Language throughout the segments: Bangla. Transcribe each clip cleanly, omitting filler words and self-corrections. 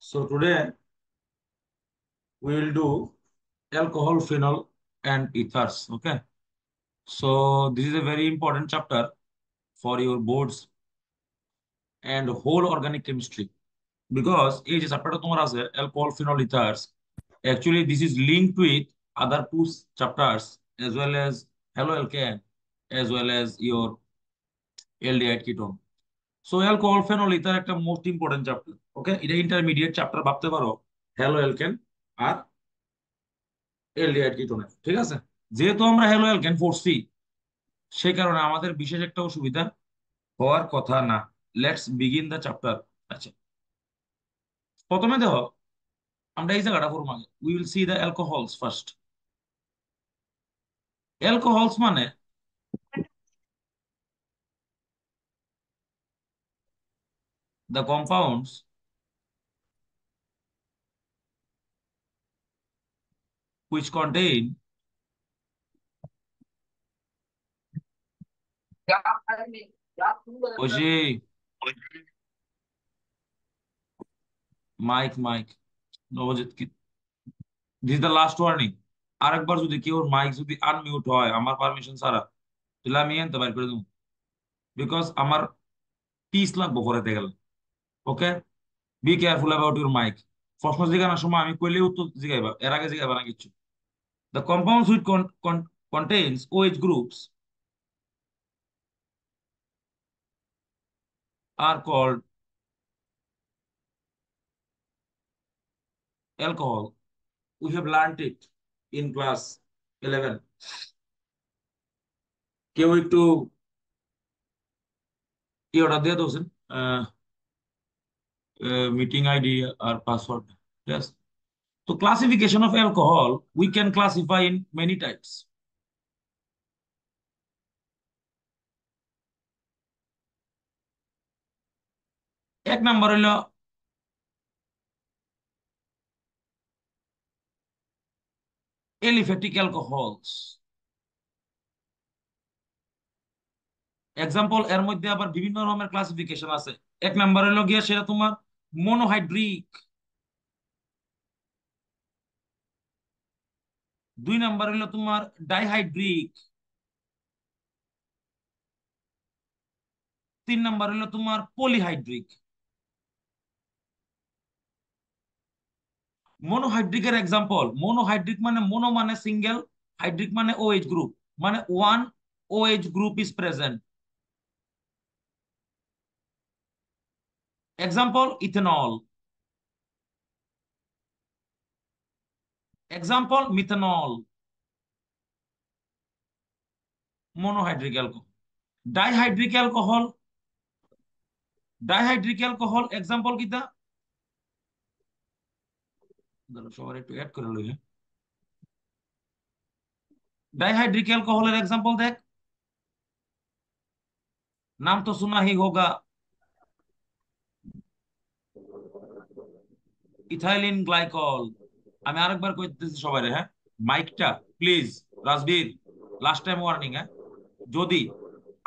So today we will do alcohol, phenol, and ethers. Okay. So this is a very important chapter for your boards and whole organic chemistry because এই যে চ্যাপ্টারটা তোমার আছে alcohol, phenol, ethers. Actually, this is linked with other two chapters as well as haloalkane as well as your aldehyde ketone. So alcohol, phenol, ether একটা মোস্ট ইম্পর্টেন্ট চ্যাপ্টার। ওকে, এটা ইন্টারমিডিয়েট চ্যাপ্টার ভাবতে পারো হ্যালোঅ্যালকেন আর এলডিহাইড কিটোনের। ঠিক আছে, যেহেতু আমরা হ্যালোঅ্যালকেন পড়ছি সেই কারণে আমাদের বিশেষ একটা অসুবিধা হওয়ার কথা না। Let's begin the chapter. আচ্ছা, প্রথমে দেখো আমরা এই জায়গাটা করবো আগে। We will see the alcohols first. Alcohols মানে দ্য কম্পাউন্ডস which contain ওই মাইক মাইক নবজিৎ কি, দিস দ্য লাস্ট ওয়ার্নিং। আরেকবার যদি কেউ মাইক যদি আনমিউট হয় আমার পারমিশন ছাড়া, তাহলে আমি এনতে বাইর করে দেবো, বিকজ আমার পিস লাগবো পরে গেলে। Okay, be careful about your mic. প্রশ্ন জিজ্ঞাসার সময় আমি কইলে উত্তর জিগাইবা, এর আগে জিগাইবা না কিছু। The compounds which contains OH groups are called alcohol. We have learned it in class 11. কেউ একটু কি অর্ডার দিয়ে দোছেন, meeting ID R password. Yes. So classification of alcohol, we can classify in many types. এক নাম্বার হলো এলিফ্যাটিক অ্যালকোহলস। এক্সাম্পল, এর মধ্যে আবার বিভিন্ন রকমের ক্লাসিফিকেশন আছে। এক নাম্বার হলো গিয়া সেটা তোমার মনোহাইড্রিক। দুই নাম্বার হলো তোমার ডাইহাইড্রিক। তিন নাম্বার হলো তোমার পলিহাইড্রিক। মনোহাইড্রিকের এক্সাম্পল, মনোহাইড্রিক মানে মনো মানে সিঙ্গেল, হাইড্রিক মানে ওএইচ গ্রুপ, মানে one OH group is present. Example ethanol, example methanol. Monohydric alcohol. Dihydric alcohol, dihydric alcohol example কিতা, সবার একটু অ্যাড করে লই। डाइहाइड्रिक अल्कोहल एग्जांपल देख, नाम तो सुना ही होगा, ইথাইলিন গ্লাইকল। আমি আরেকবার কইতেছি সবাই, হ্যাঁ মাইকটা please, Rajbir last time warning. হ্যাঁ, যদি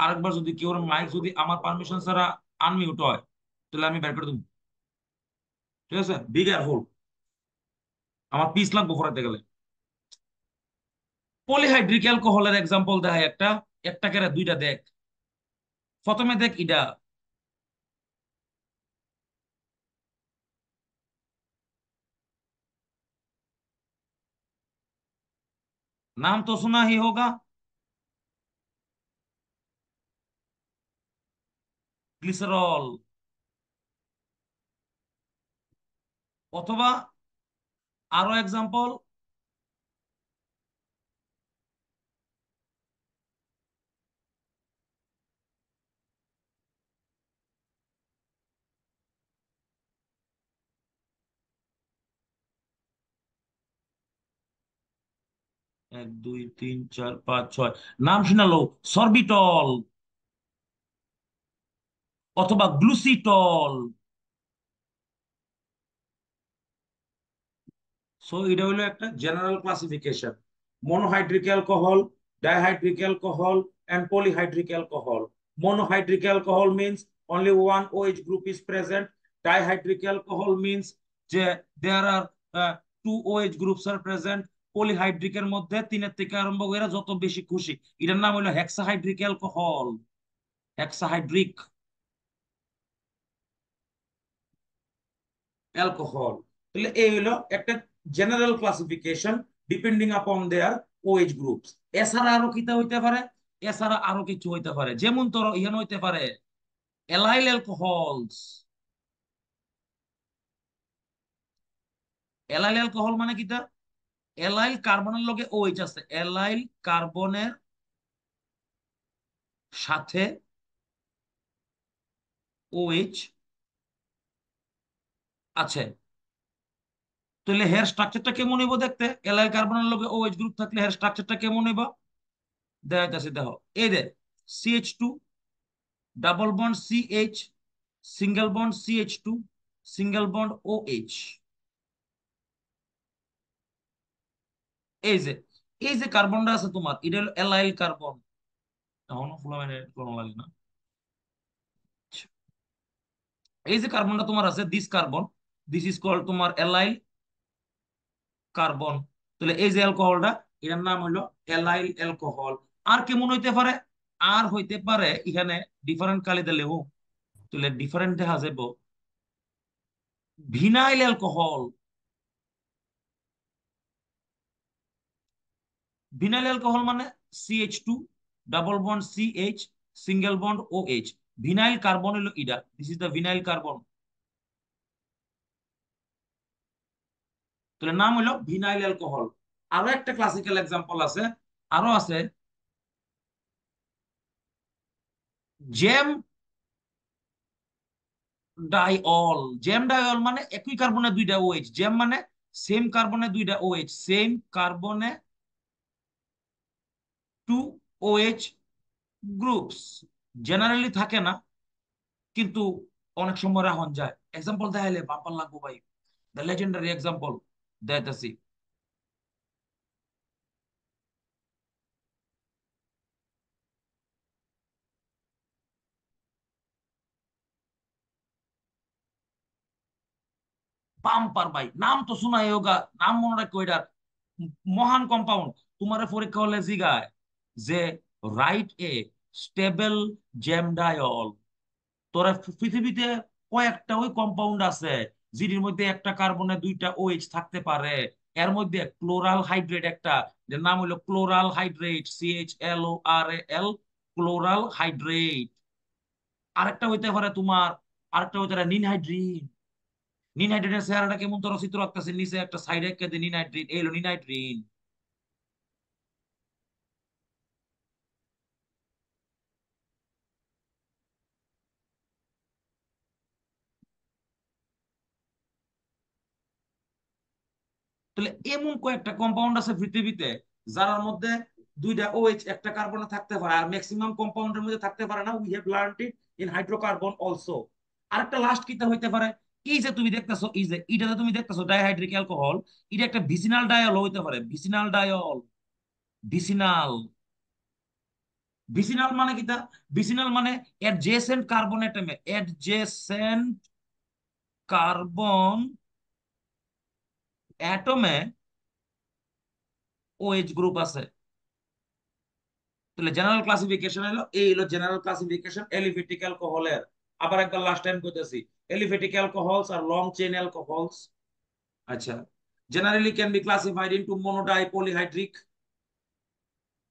আরেকবার যদি কেউ মাইক যদি আমার পারমিশন ছাড়া আনমিউট হয় তাহলে আমি বের করে দেবো। ঠিক আছে, বি কেয়ারফুল, আমার পিস লাগবো পড়াতে গেলে। পলিহাইড্রিক অ্যালকোহলের এক্সাম্পল দেখাই একটা, একটা কেরে দুইটা দেখ। প্রথমে দেখ ইডা, नाम तो सुना ही होगा, গ্লিসারল। অথবা আরো এক্সাম্পল, 1 2 3 4 5 6 নাম শোনালো, সরবিটল অথবা গ্লুসিটল। সো এটা হলো একটা general classification. Monohydric alcohol, dihydric alcohol and polyhydric alcohol. Monohydric alcohol means only one OH group is present. Dihydric alcohol means যে দেয়ার আর টু ওএইচ গ্রুপস আর প্রেজেন্ট পলিহাইড্রিকের মধ্যে তিনের থেকে আরম্ভ করে যত বেশি খুশি, এটার নাম হলো হেক্সাহাইড্রিক অ্যালকোহল। হেক্সাহাইড্রিক অ্যালকোহল। তাহলে এই হলো একটা জেনারেল ক্লাসিফিকেশন ডিপেন্ডিং আপন দেয়ার ওএইচ গ্রুপস। এছাড়া আরো কিতা হইতে পারে, এছাড়া আরো কিছু হইতে পারে, যেমন তোর ইহান হইতে পারে অ্যালাইল অ্যালকোহলস। অ্যালাইল অ্যালকোহল মানে কিতা, অ্যালাইল কার্বনের লগে ওএইচ আছে, অ্যালাইল কার্বনের সাথে ওএইচ আছে। তাহলে হেয়ার স্ট্রাকচারটা কেমন হইব দেখতে, অ্যালাইল কার্বনের লগে ওএইচ গ্রুপ থাকলে হেয়ার স্ট্রাকচারটা কেমন হইব দেখাইতেছি, দেখো এই যে CH2 double bond CH, single bond CH2, single bond OH। এই যে এই যে কার্বনটা আছে তোমার, এটা হলো অ্যালাইল কার্বন। এখনো ফুলামাইন কোনো লাগে না। এই যে কার্বনটা তোমার আছে, this carbon, this is called তোমার অ্যালাইল কার্বন। তাহলে এই যে অ্যালকোহলটা, এটার নাম হলো অ্যালাইল অ্যালকোহল। আর কেমন হইতে পারে, আর হইতে পারে এখানে ডিফারেন্ট কালি দিলে হো, তাহলে ডিফারেন্ট দেখা যাবো ভিনাইল অ্যালকোহল। ভিনাইল অ্যালকোহল মানে CH2 double bond CH, single bond OH। Vinyl carbon হলো ইডা, this is the vinyl carbon. তাহলে নাম হলো ভিনাইল অ্যালকোহল। আরো একটা ক্লাসিক্যাল এক্সাম্পল আছে, আরো আছে জেম ডাইঅল। জেম ডাইঅল মানে একই কার্বনে দুইটা OH, জেম মানে সেম কার্বনে দুইটা OH, সেম কার্বনে টু OH গ্রুপস। জেনারেলি থাকে না, কিন্তু অনেক সময় রাহন যায়। এক্সাম্পল দেখাইলে বাম্পার লাগবো ভাই, দ্য লেজেন্ডারি এক্সাম্পল দেখাইতেছি। বাম্পার ভাই, নাম তো শোনা হোগা, নাম মনে রাখো এটার, মহান কম্পাউন্ড। তোমার পরীক্ষা হলে জিগায় যে রাইট এ স্টেবল জেমডাইল। তোরা পৃথিবীতে কয়েকটা ওই কম্পাউন্ড আছে যেটির মধ্যে একটা কার্বনে দুইটা OH থাকতে পারে। এর মধ্যে ক্লোরাল হাইড্রেট একটা, যার নাম হলো ক্লোরাল হাইড্রেট, CHLORAL, ক্লোরাল হাইড্রেট। আরেকটা হইতে পারে তোমার, আরেকটা হইতে পারে নিনহাইড্রিন। নিনহাইড্রিনের চেহারাটা কেমন তোর চিত্র আঁকতেছে, নিচে একটা সাইডে একটা নিনহাইড্রিন, এই হলো নিনহাইড্রিন। তাহলে এমন কয়েকটা কম্পাউন্ড আছে পৃথিবীতে যার মধ্যে দুইটা OH একটা কার্বনে থাকতে পারে, আর ম্যাক্সিমাম কম্পাউন্ডের মধ্যে থাকতে পারে না। We have learned it in hydrocarbon also. আরেকটা লাস্ট কিটা হইতে পারে, এই যে তুমি দেখতেছো, এই যে এটাতে তুমি দেখতেছো ডাইহাইড্রিক অ্যালকোহল, এটা একটা ভিসিনাল ডায়ল হইতে পারে, ভিসিনাল ডায়ল। ভিসিনাল, ভিসিনাল মানে কিটা, ভিসিনাল মানে অ্যাডজেসেন্ট কার্বন অ্যাটমে, অ্যাডজেসেন্ট কার্বন অ্যাটমে OH গ্রুপ আছে। তাহলে জেনারেল ক্লাসিফিকেশন হলো এই, হলো জেনারেল ক্লাসিফিকেশন এলিফ্যাটিক অ্যালকোহলের। আবার একবার লাস্ট টাইম কইতেছি, এলিফ্যাটিক অ্যালকোহলস আর লং চেইন অ্যালকোহলস। আচ্ছা, generally can be classified into mono di polyhydric.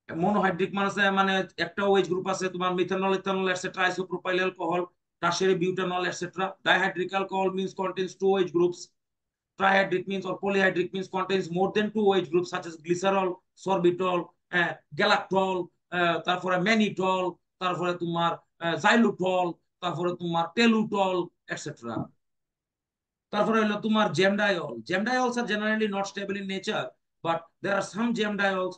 Monohydric মানে একটা OH গ্রুপ আছে তোমার, methanol, ethanol etcetera, isopropyl alcohol, tertiary butanol etcetera. Dihydric alcohol means contains two OH groups. Trihydric means or polyhydric means contains more than two OH groups such as glycerol, sorbitol, galactol, তারপরে ম্যানিটল, তারপরে তোমার xylitol, তারপরে তোমার টেলুটল এটসেট্রা। তারপরে হলো তোমার gem diol. Gem diols are generally not stable in nature, but there are some gem diols,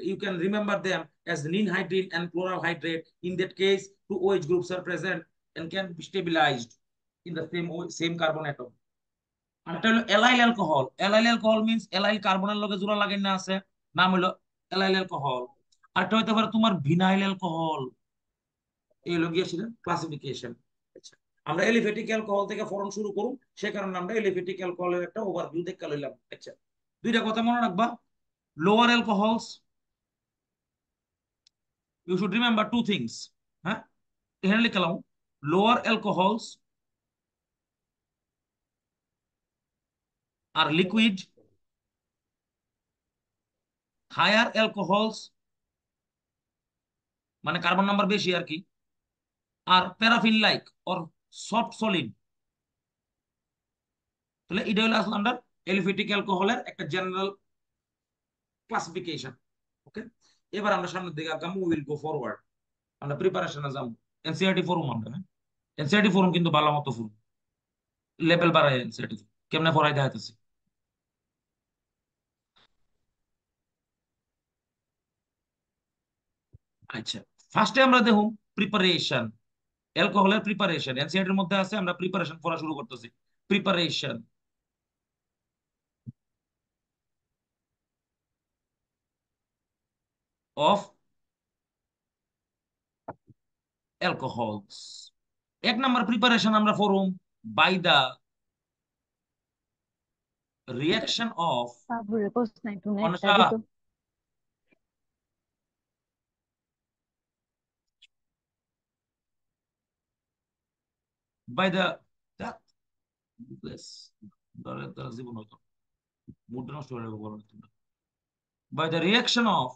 you can remember them as ninhydrin and chloral hydrate. In that case, two OH groups are present and can be stabilized in the same carbon atom. আরেকটা হলো এলাইল অ্যালকোহল। এলাইল অ্যালকোহল মিন্স এলাইল কার্বনের লগে জোড়া লাগাই না আছে, নাম হলো এলাইল অ্যালকোহল। আরেকটা হইতে পারে তোমার ভিনাইল অ্যালকোহল। এই হলো গিয়ে সেটা ক্লাসিফিকেশন। আচ্ছা, আমরা এলিফেটিক অ্যালকোহল থেকে ফরম শুরু করুন, সে কারণে আমরা এলিফেটিক অ্যালকোহলের একটা ওভারভিউ দেখে লইলাম। আচ্ছা, দুইটা কথা মনে রাখবা। Lower alcohols, you should remember two things. হ্যাঁ, এখানে লিখলাম lower alcohols are liquid, higher alcohols মানে কার্বন নাম্বার বেশি আর কি, are paraffin like or soft solid. তাহলে এটা হলো আসলে আমরা এলিফেটিক অ্যালকোহলের একটা জেনারেল ক্লাসিফিকেশন। ওকে, এবার আমরা সামনের দিকে আগাম, উইল গো ফরওয়ার্ড, আমরা প্রিপারেশনে যাবো। এনসিআরটি ফোরাম আমরা, হ্যাঁ এনসিআরটি ফোরাম কিন্তু ভালো মতো ফোরাম, লেভেল বাড়ায় এনসিআরটি কেমনে পড়াই দেখাইতেছি। আচ্ছা, ফার্স্টে আমরা দেখুন প্রিপারেশন, অ্যালকোহলের প্রিপারেশন এনসিআরটির মধ্যে আছে, আমরা প্রিপারেশন পড়া শুরু করতেছি। Preparation of alcohols. এক নাম্বার প্রিপারেশন আমরা পড়ুম বাই দা রিয়াকশন অফ, বাবুরে প্রশ্ন একটু নেটটা অনসা, দিত। বাই দা, তারা জীবন হতো মুড নষ্ট হয়ে যাবে বলো না তোমরা। By the reaction of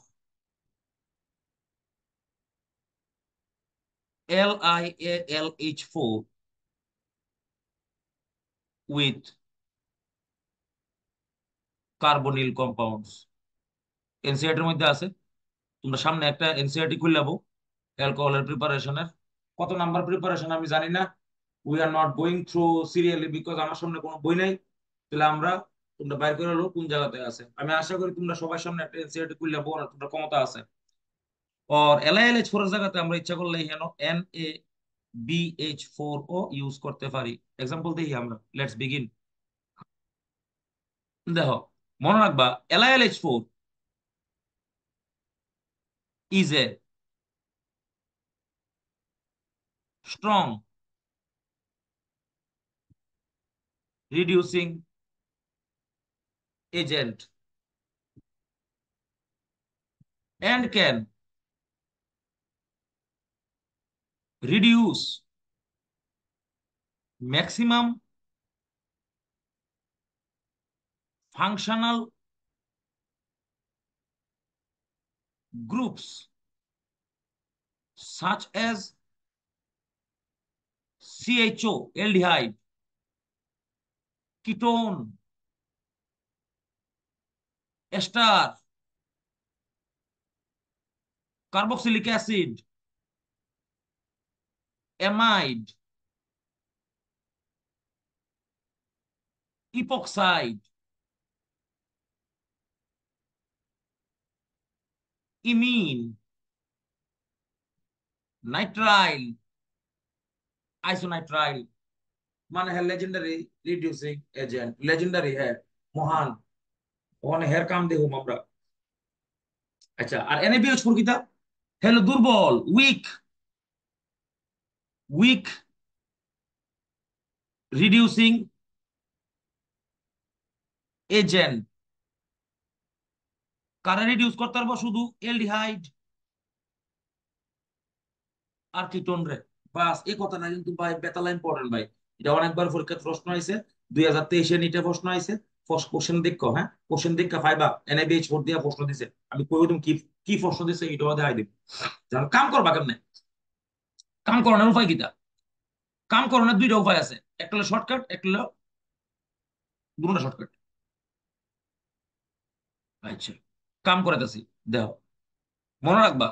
LiAlH4 with carbonyl compounds, এনসিআরটির মধ্যে আছে। তোমরা সামনে একটা এনসিআরটি খুলে যাবো অ্যালকোহলের প্রিপারেশনের। কত নাম্বার প্রিপারেশন আমি জানি না, we are not going through serially because আমার সামনে কোনো বই নাই। তাহলে আমরা, তোমরা বাইর করে হলো কোন জায়গাতে আছে। আমি আশা করি তোমরা সবার সামনে একটা এনসিআরটি খুলে যাবো, আর তোমরা ক্ষমতা আছে। और LiLH4 এর জায়গাতে আমরা ইচ্ছা করলে হেন NaBH4 ও ইউজ করতে পারি। এক্সাম্পল দেখি আমরা, লেটস বিগিন। দেখো, মনে রাখবা LiLH4 is a strong reducing agent and can reduce maximum functional groups such as CHO, aldehyde, ketone, ester, carboxylic acid, amide, epoxide, imine, nitrile, isonitrile, মানে है लेजेंडरी रिड्यूसिंग एजेंट, लेजेंडरी है, মহান, ওখানে হের কাম দেখুম আমরা। আচ্ছা, আর NaBH4 কিতা হলো দুর্বল, উইক, উইক রিডিউসিং এজেন্ট। কারা রিডিউস করতে পারবো? শুধু এলডিহাইড আর কিটোন রে। বাস, এই কথাটা কিন্তু ভাই বেতালা ইম্পর্টেন্ট ভাই। এটা অনেকবার পরীক্ষার প্রশ্ন হয়েছে, 2023-এ নিটে প্রশ্ন হয়েছে। ফার্স্ট কোশ্চেন দেখো, হ্যাঁ কোশ্চেন দেখা ফাইবা NaBH4 দিয়া প্রশ্ন দিছে। আমি কই তুমি কি কি প্রশ্ন দিছে এটাও দেখাই দিব। জানো কাম করবা কেমনে, কাম করানোর উপায় কিটা? কাম করানোর দুইটা উপায় আছে, একটা হলো শর্টকাট, একটা হলো দুটো শর্টকাট। আচ্ছা, কাম করাইতেছি, দেখো মনে রাখবা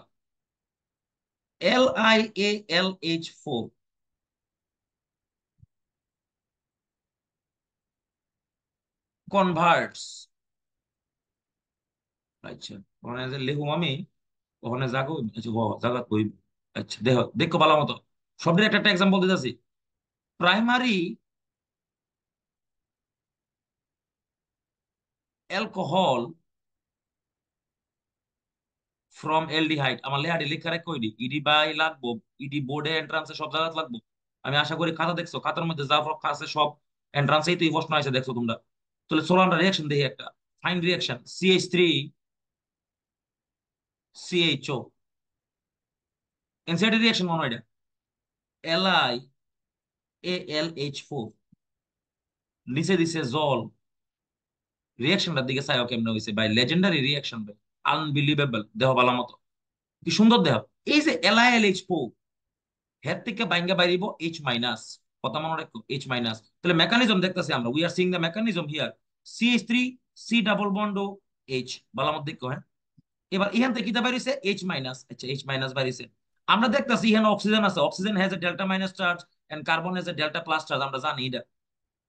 LiAlH4 কনভার্টস। আচ্ছা, ওখানে যে লিখুম আমি, ওখানে জাগো, আচ্ছা জাগাত কই। আচ্ছা দেখো, দেখো ভালো মতো, সবের একটা একটা এক্সাম্পল দিতেছি। প্রাইমারি অ্যালকোহল ফ্রম এলডিহাইড, আমার লেহাটি লেখা রাখ কইডি, ইডি বাই লাগবো, ইডি বোর্ডে এন্ট্রান্সে সব জায়গায় লাগবো। আমি আশা করি খাতা দেখছো, খাতার মধ্যে যা আছে সব এন্ট্রান্সেই তো এই প্রশ্ন আছে, দেখছো তোমরা। তাহলে চলো আমরা রিয়াকশন দেখি একটা। Fine reaction CH3 CHO, NCERT reaction মনে হয় এটা। LiAlH4, নিচে দিছে জল। রিয়াকশনটার দিকে চাইও কেমনে হয়েছে ভাই, লেজেন্ডারি রিয়াকশন ভাই, আনবিলিভেবল। দেহ ভালো মতো, কি সুন্দর দেহ। এই যে LiLH4, হের থেকে বাইঙ্গা বাইরিব H-, কথা মনে রাখো H-। তাহলে মেকানিজম দেখতেছি আমরা, we are seeing the mechanism here. CH3 C double bond O H, ভালো মতো দেখো হ্যাঁ। এবার এখান থেকে কিতা বাইরিছে H-। আচ্ছা H- বাইরিছে। আমরা দেখতেছি এখানে অক্সিজেন আছে, oxygen has a delta minus charge and carbon has a delta plus charge, আমরা জানি এটা,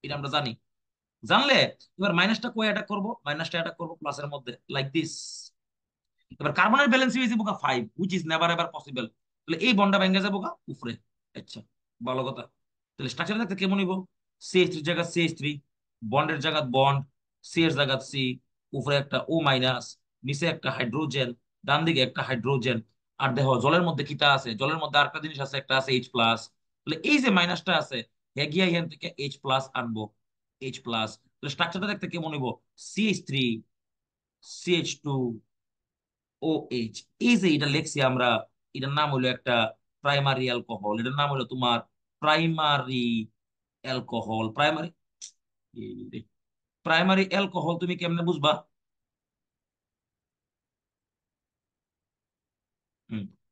এটা আমরা জানি। জানলে এবার মাইনাসটা কই অ্যাটাক করব, মাইনাসটা অ্যাটাক করব প্লাসের মধ্যে, লাইক দিস। এবার কার্বনের ব্যালেন্স হয়েছে বোকা 5, which is never ever possible. তাহলে এই বন্ডটা ভেঙে যাবো গা উপরে। আচ্ছা, ভালো কথা। তাহলে স্ট্রাকচার দেখতে কেমন নিব? CH3 জায়গা CH3, বন্ডের জায়গা বন্ড, সি এর জায়গা সি, উপরে একটা O-, নিচে একটা হাইড্রোজেন, ডান দিকে একটা হাইড্রোজেন। আর দেখো জলের মধ্যে কিটা আছে, জলের মধ্যে আরেকটা জিনিস আছে, একটা আছে H+। তাহলে এই যে মাইনাসটা আছে, হেগিয়া এখান থেকে H+ আনবো, H+। তাহলে স্ট্রাকচারটা দেখতে কেমন নিব? CH3 CH2 OH। এই যে এটা লিখছি আমরা, এটার নাম হলো একটা প্রাইমারি অ্যালকোহল, এটার নাম হলো তোমার প্রাইমারি অ্যালকোহল। প্রাইমারি অ্যালকোহল তুমি কেমনে বুঝবা?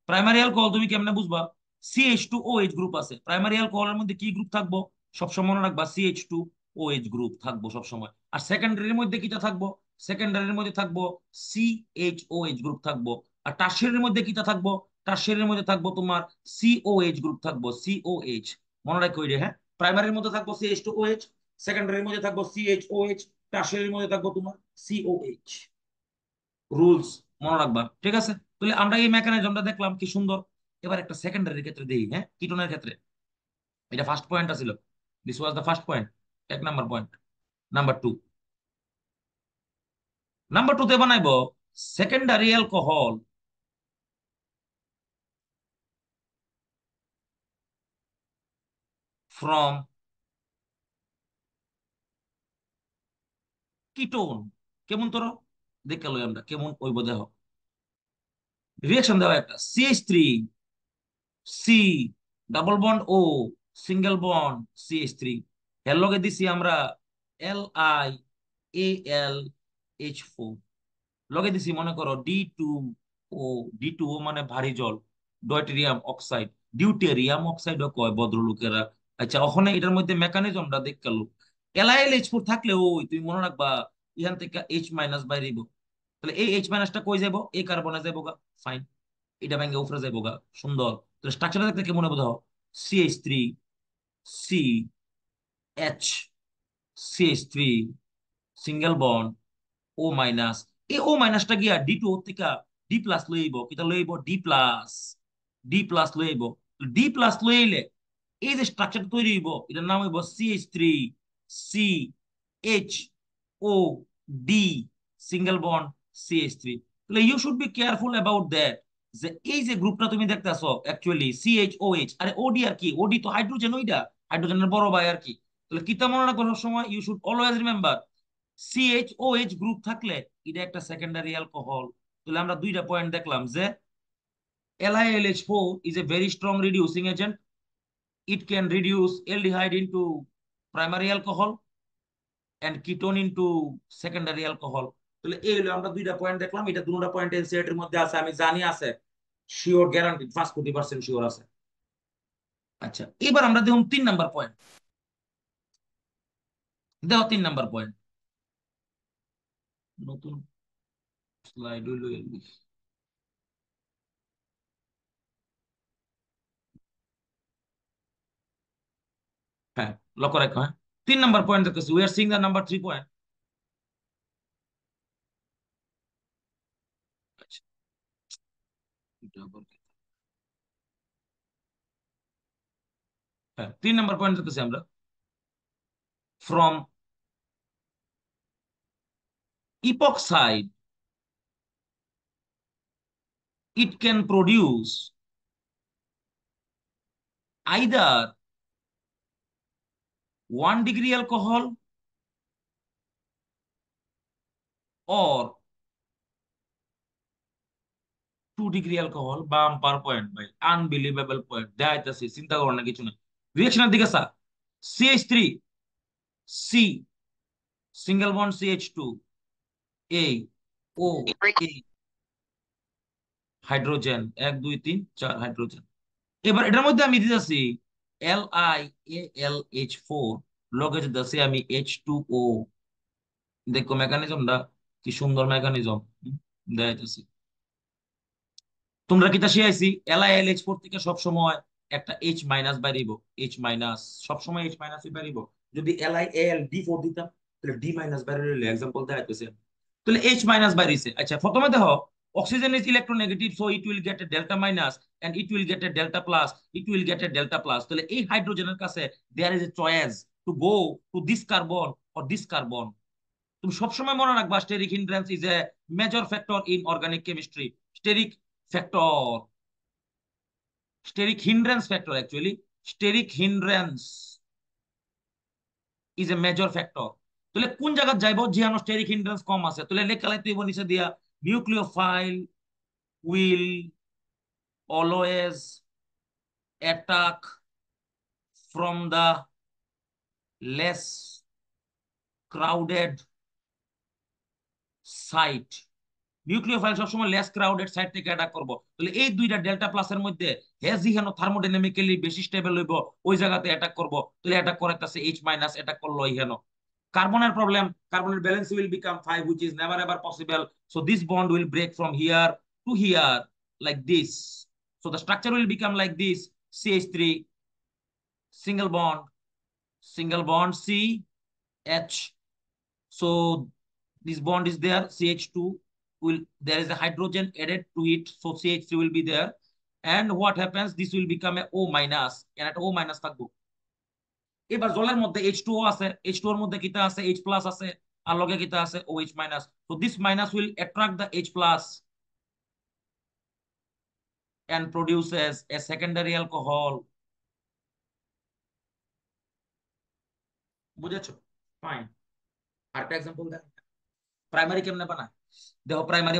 প্রাইমারি অ্যালকোহল তুমি কেমনে বুঝবা? CH2OH গ্রুপ আছে প্রাইমারি অ্যালকোহলের মধ্যে, কি গ্রুপ থাকবো? সবসময় মনে রাখবা CH2OH গ্রুপ থাকবো সবসময়। আর সেকেন্ডারির মধ্যে কিটা থাকবো? সেকেন্ডারির মধ্যে থাকবো CHOH গ্রুপ থাকবো। আর টারশিয়ারির মধ্যে কিটা থাকবো? টারশিয়ারির মধ্যে থাকবো তোমার COH গ্রুপ থাকবো, COH। মনে রাখো রে, হ্যাঁ। প্রাইমারির মধ্যে থাকবো CH2OH, সেকেন্ডারির মধ্যে থাকবো CHOH, টারশিয়ারির মধ্যে থাকবো তোমার COH। রুলস মনে রাখবা, ঠিক আছে? তাহলে আমরা এই মেকানিজমটা দেখলাম, কি সুন্দর। এবার একটা সেকেন্ডারির ক্ষেত্রে দেখি, হ্যাঁ, কিটোনের ক্ষেত্রে। এটা ফার্স্ট পয়েন্ট ছিল, this was the first point, 1 number point. Number 2, number 2 তে বানাইবো সেকেন্ডারি অ্যালকোহল ফ্রম কিটোন। কেমন তোর দেখে লই আমরা কেমন ওইব দেহ। রিয়াকশন দেওয়া একটা CH3 C double bond O single bond CH3, এর লগে দিছি আমরা LiAlH4, লগে দিছি মনে করো D2O। D2O মানে ভারী জল, ডয়টেরিয়াম অক্সাইড, ডিউটেরিয়াম অক্সাইড কয় ভদ্রলোকেরা। আচ্ছা, ওখানে এটার মধ্যে মেকানিজমটা দেখ গেল। LiLH4 থাকলে ওই তুমি মনে রাখবা, এখান থেকে H- বাইরিব। তাহলে এই H- কই যাবো? এই কার্বনে যাবো গা। ফাইন, এটা ভেঙে উপরে যাবো গা। সুন্দর। তো স্ট্রাকচার দেখতে কি মনে বোঝাও? CH3 CH3 single bond O-। এই O- গিয়া D2 থেকে D+ লইব, কিটা লইব D+, লইব। D+ লইলে এই যে স্ট্রাকচার তৈরি হইব, এটার নাম হইব CH3CHO D, single bond CH3। তাহলে you should be careful about that, যে এই যে গ্রুপটা তুমি দেখতেছো অ্যাকচুয়ালি CHOH, আরে ওডি আর কি, ওডি তো হাইড্রোজেন, ওইটা হাইড্রোজেনের বড় ভাই আর কি। তাহলে কিতা মনে রাখবো সবসময়, you should always remember CHOH group থাকলে এটা একটা সেকেন্ডারি অ্যালকোহল। তাহলে আমরা দুইটা পয়েন্ট দেখলাম যে LiLH4 is a very strong reducing agent. It can reduce aldehyde into primary alcohol and ketone into secondary alcohol. তাহলে এই হলো আমরা দুইটা পয়েন্ট দেখলাম, এটা দুটো পয়েন্ট এনসিইআরটি এর মধ্যে আছে, আমি জানি আছে, শিওর গ্যারান্টি 5 কোটি% শিওর আছে। আচ্ছা, এবার আমরা দেখুন 3 নাম্বার পয়েন্ট। দেখো 3 নাম্বার পয়েন্ট, নতুন স্লাইড হইলো এগুলি। হ্যাঁ, লক্ষ্য রাখো, হ্যাঁ। 3 নাম্বার পয়েন্ট দেখতেছি, we are seeing the number 3 point. আচ্ছা, এটা আবার কি? হ্যাঁ, 3 নাম্বার পয়েন্ট দেখতেছি আমরা, from epoxide it can produce either 1 degree alcohol or 2 degree alcohol, bumper point ভাই, আনবিলিভেবল পয়েন্ট দেখাইতেছি, চিন্তা করার না কিছু না। রিয়েকশনের দিকে sir, CH3 C single bond CH2 এই ও এই হাইড্রোজেন 1 2 3 4 হাইড্রোজেন। এবার এটার মধ্যে আমি দিতেছি LiAlH4, লগে দিতেছি আমি H2O। দেখো মেকানিজমটা কি সুন্দর মেকানিজম দেখাইতেছি। তোমরা কি তা শিখাইছি LiLH4 থেকে সবসময় একটা H মাইনাস বাইরিব, H মাইনাস, সবসময় H মাইনাসই বাইরিব। যদি LiAlD4 দিতাম তাহলে D মাইনাস বাইরে, এক্সাম্পল দেখাইতেছি আমি। তাহলে H মাইনাস বাইরিছে। আচ্ছা প্রথমে দেখো, oxygen is electronegative so it will get a delta minus and it will get a delta plus, it will get a delta plus। তাহলে এই হাইড্রোজেনের কাছে there is a choice to go to this carbon or this carbon। তুমি সবসময় মনে রাখবা steric hindrance is a major factor in organic chemistry. Steric factor, steric hindrance factor actually, steric hindrance is a major factor. তাহলে কোন জায়গা যাইবো যেখানে স্টেরিক হিন্ড্রেন্স কম আছে, তাহলে লেখা লাইতে নিচে দিয়া nucleophile will always attack from the less crowded site. Nucleophile সবসময় লেস ক্রাউডেড সাইড থেকে অ্যাটাক করবো। তাহলে এই দুইটা ডেল্টা প্লাসের মধ্যে হেজি হেন থার্মোডাইনামিক্যালি বেশি স্টেবল হইব, ওই জায়গাতে অ্যাটাক করবো। তাহলে অ্যাটাক করাইতেছে H মাইনাস, অ্যাটাক করলো হেন। কার্বনের প্রবলেম, কার্বনের balance will become 5 which is never ever possible, so this bond will break from here to here like this, so the structure will become like this: CH3 single bond CH, so this bond is there, CH2 will, there is a hydrogen added to it, so CH3 will be there, and what happens, this will become a O minus, and at O minus থাকবো। এবার জলের মধ্যে H2O আছে, H2O এর মধ্যে কিতা আছে, H প্লাস আছে, আর লগে কিতা আছে OH minus, so this minus will attract the H plus and produces a secondary alcohol। বুঝেছো? ফাইন। আরেকটা एग्जांपल দেখ, প্রাইমারি কেমনে বানায় দেখো, প্রাইমারি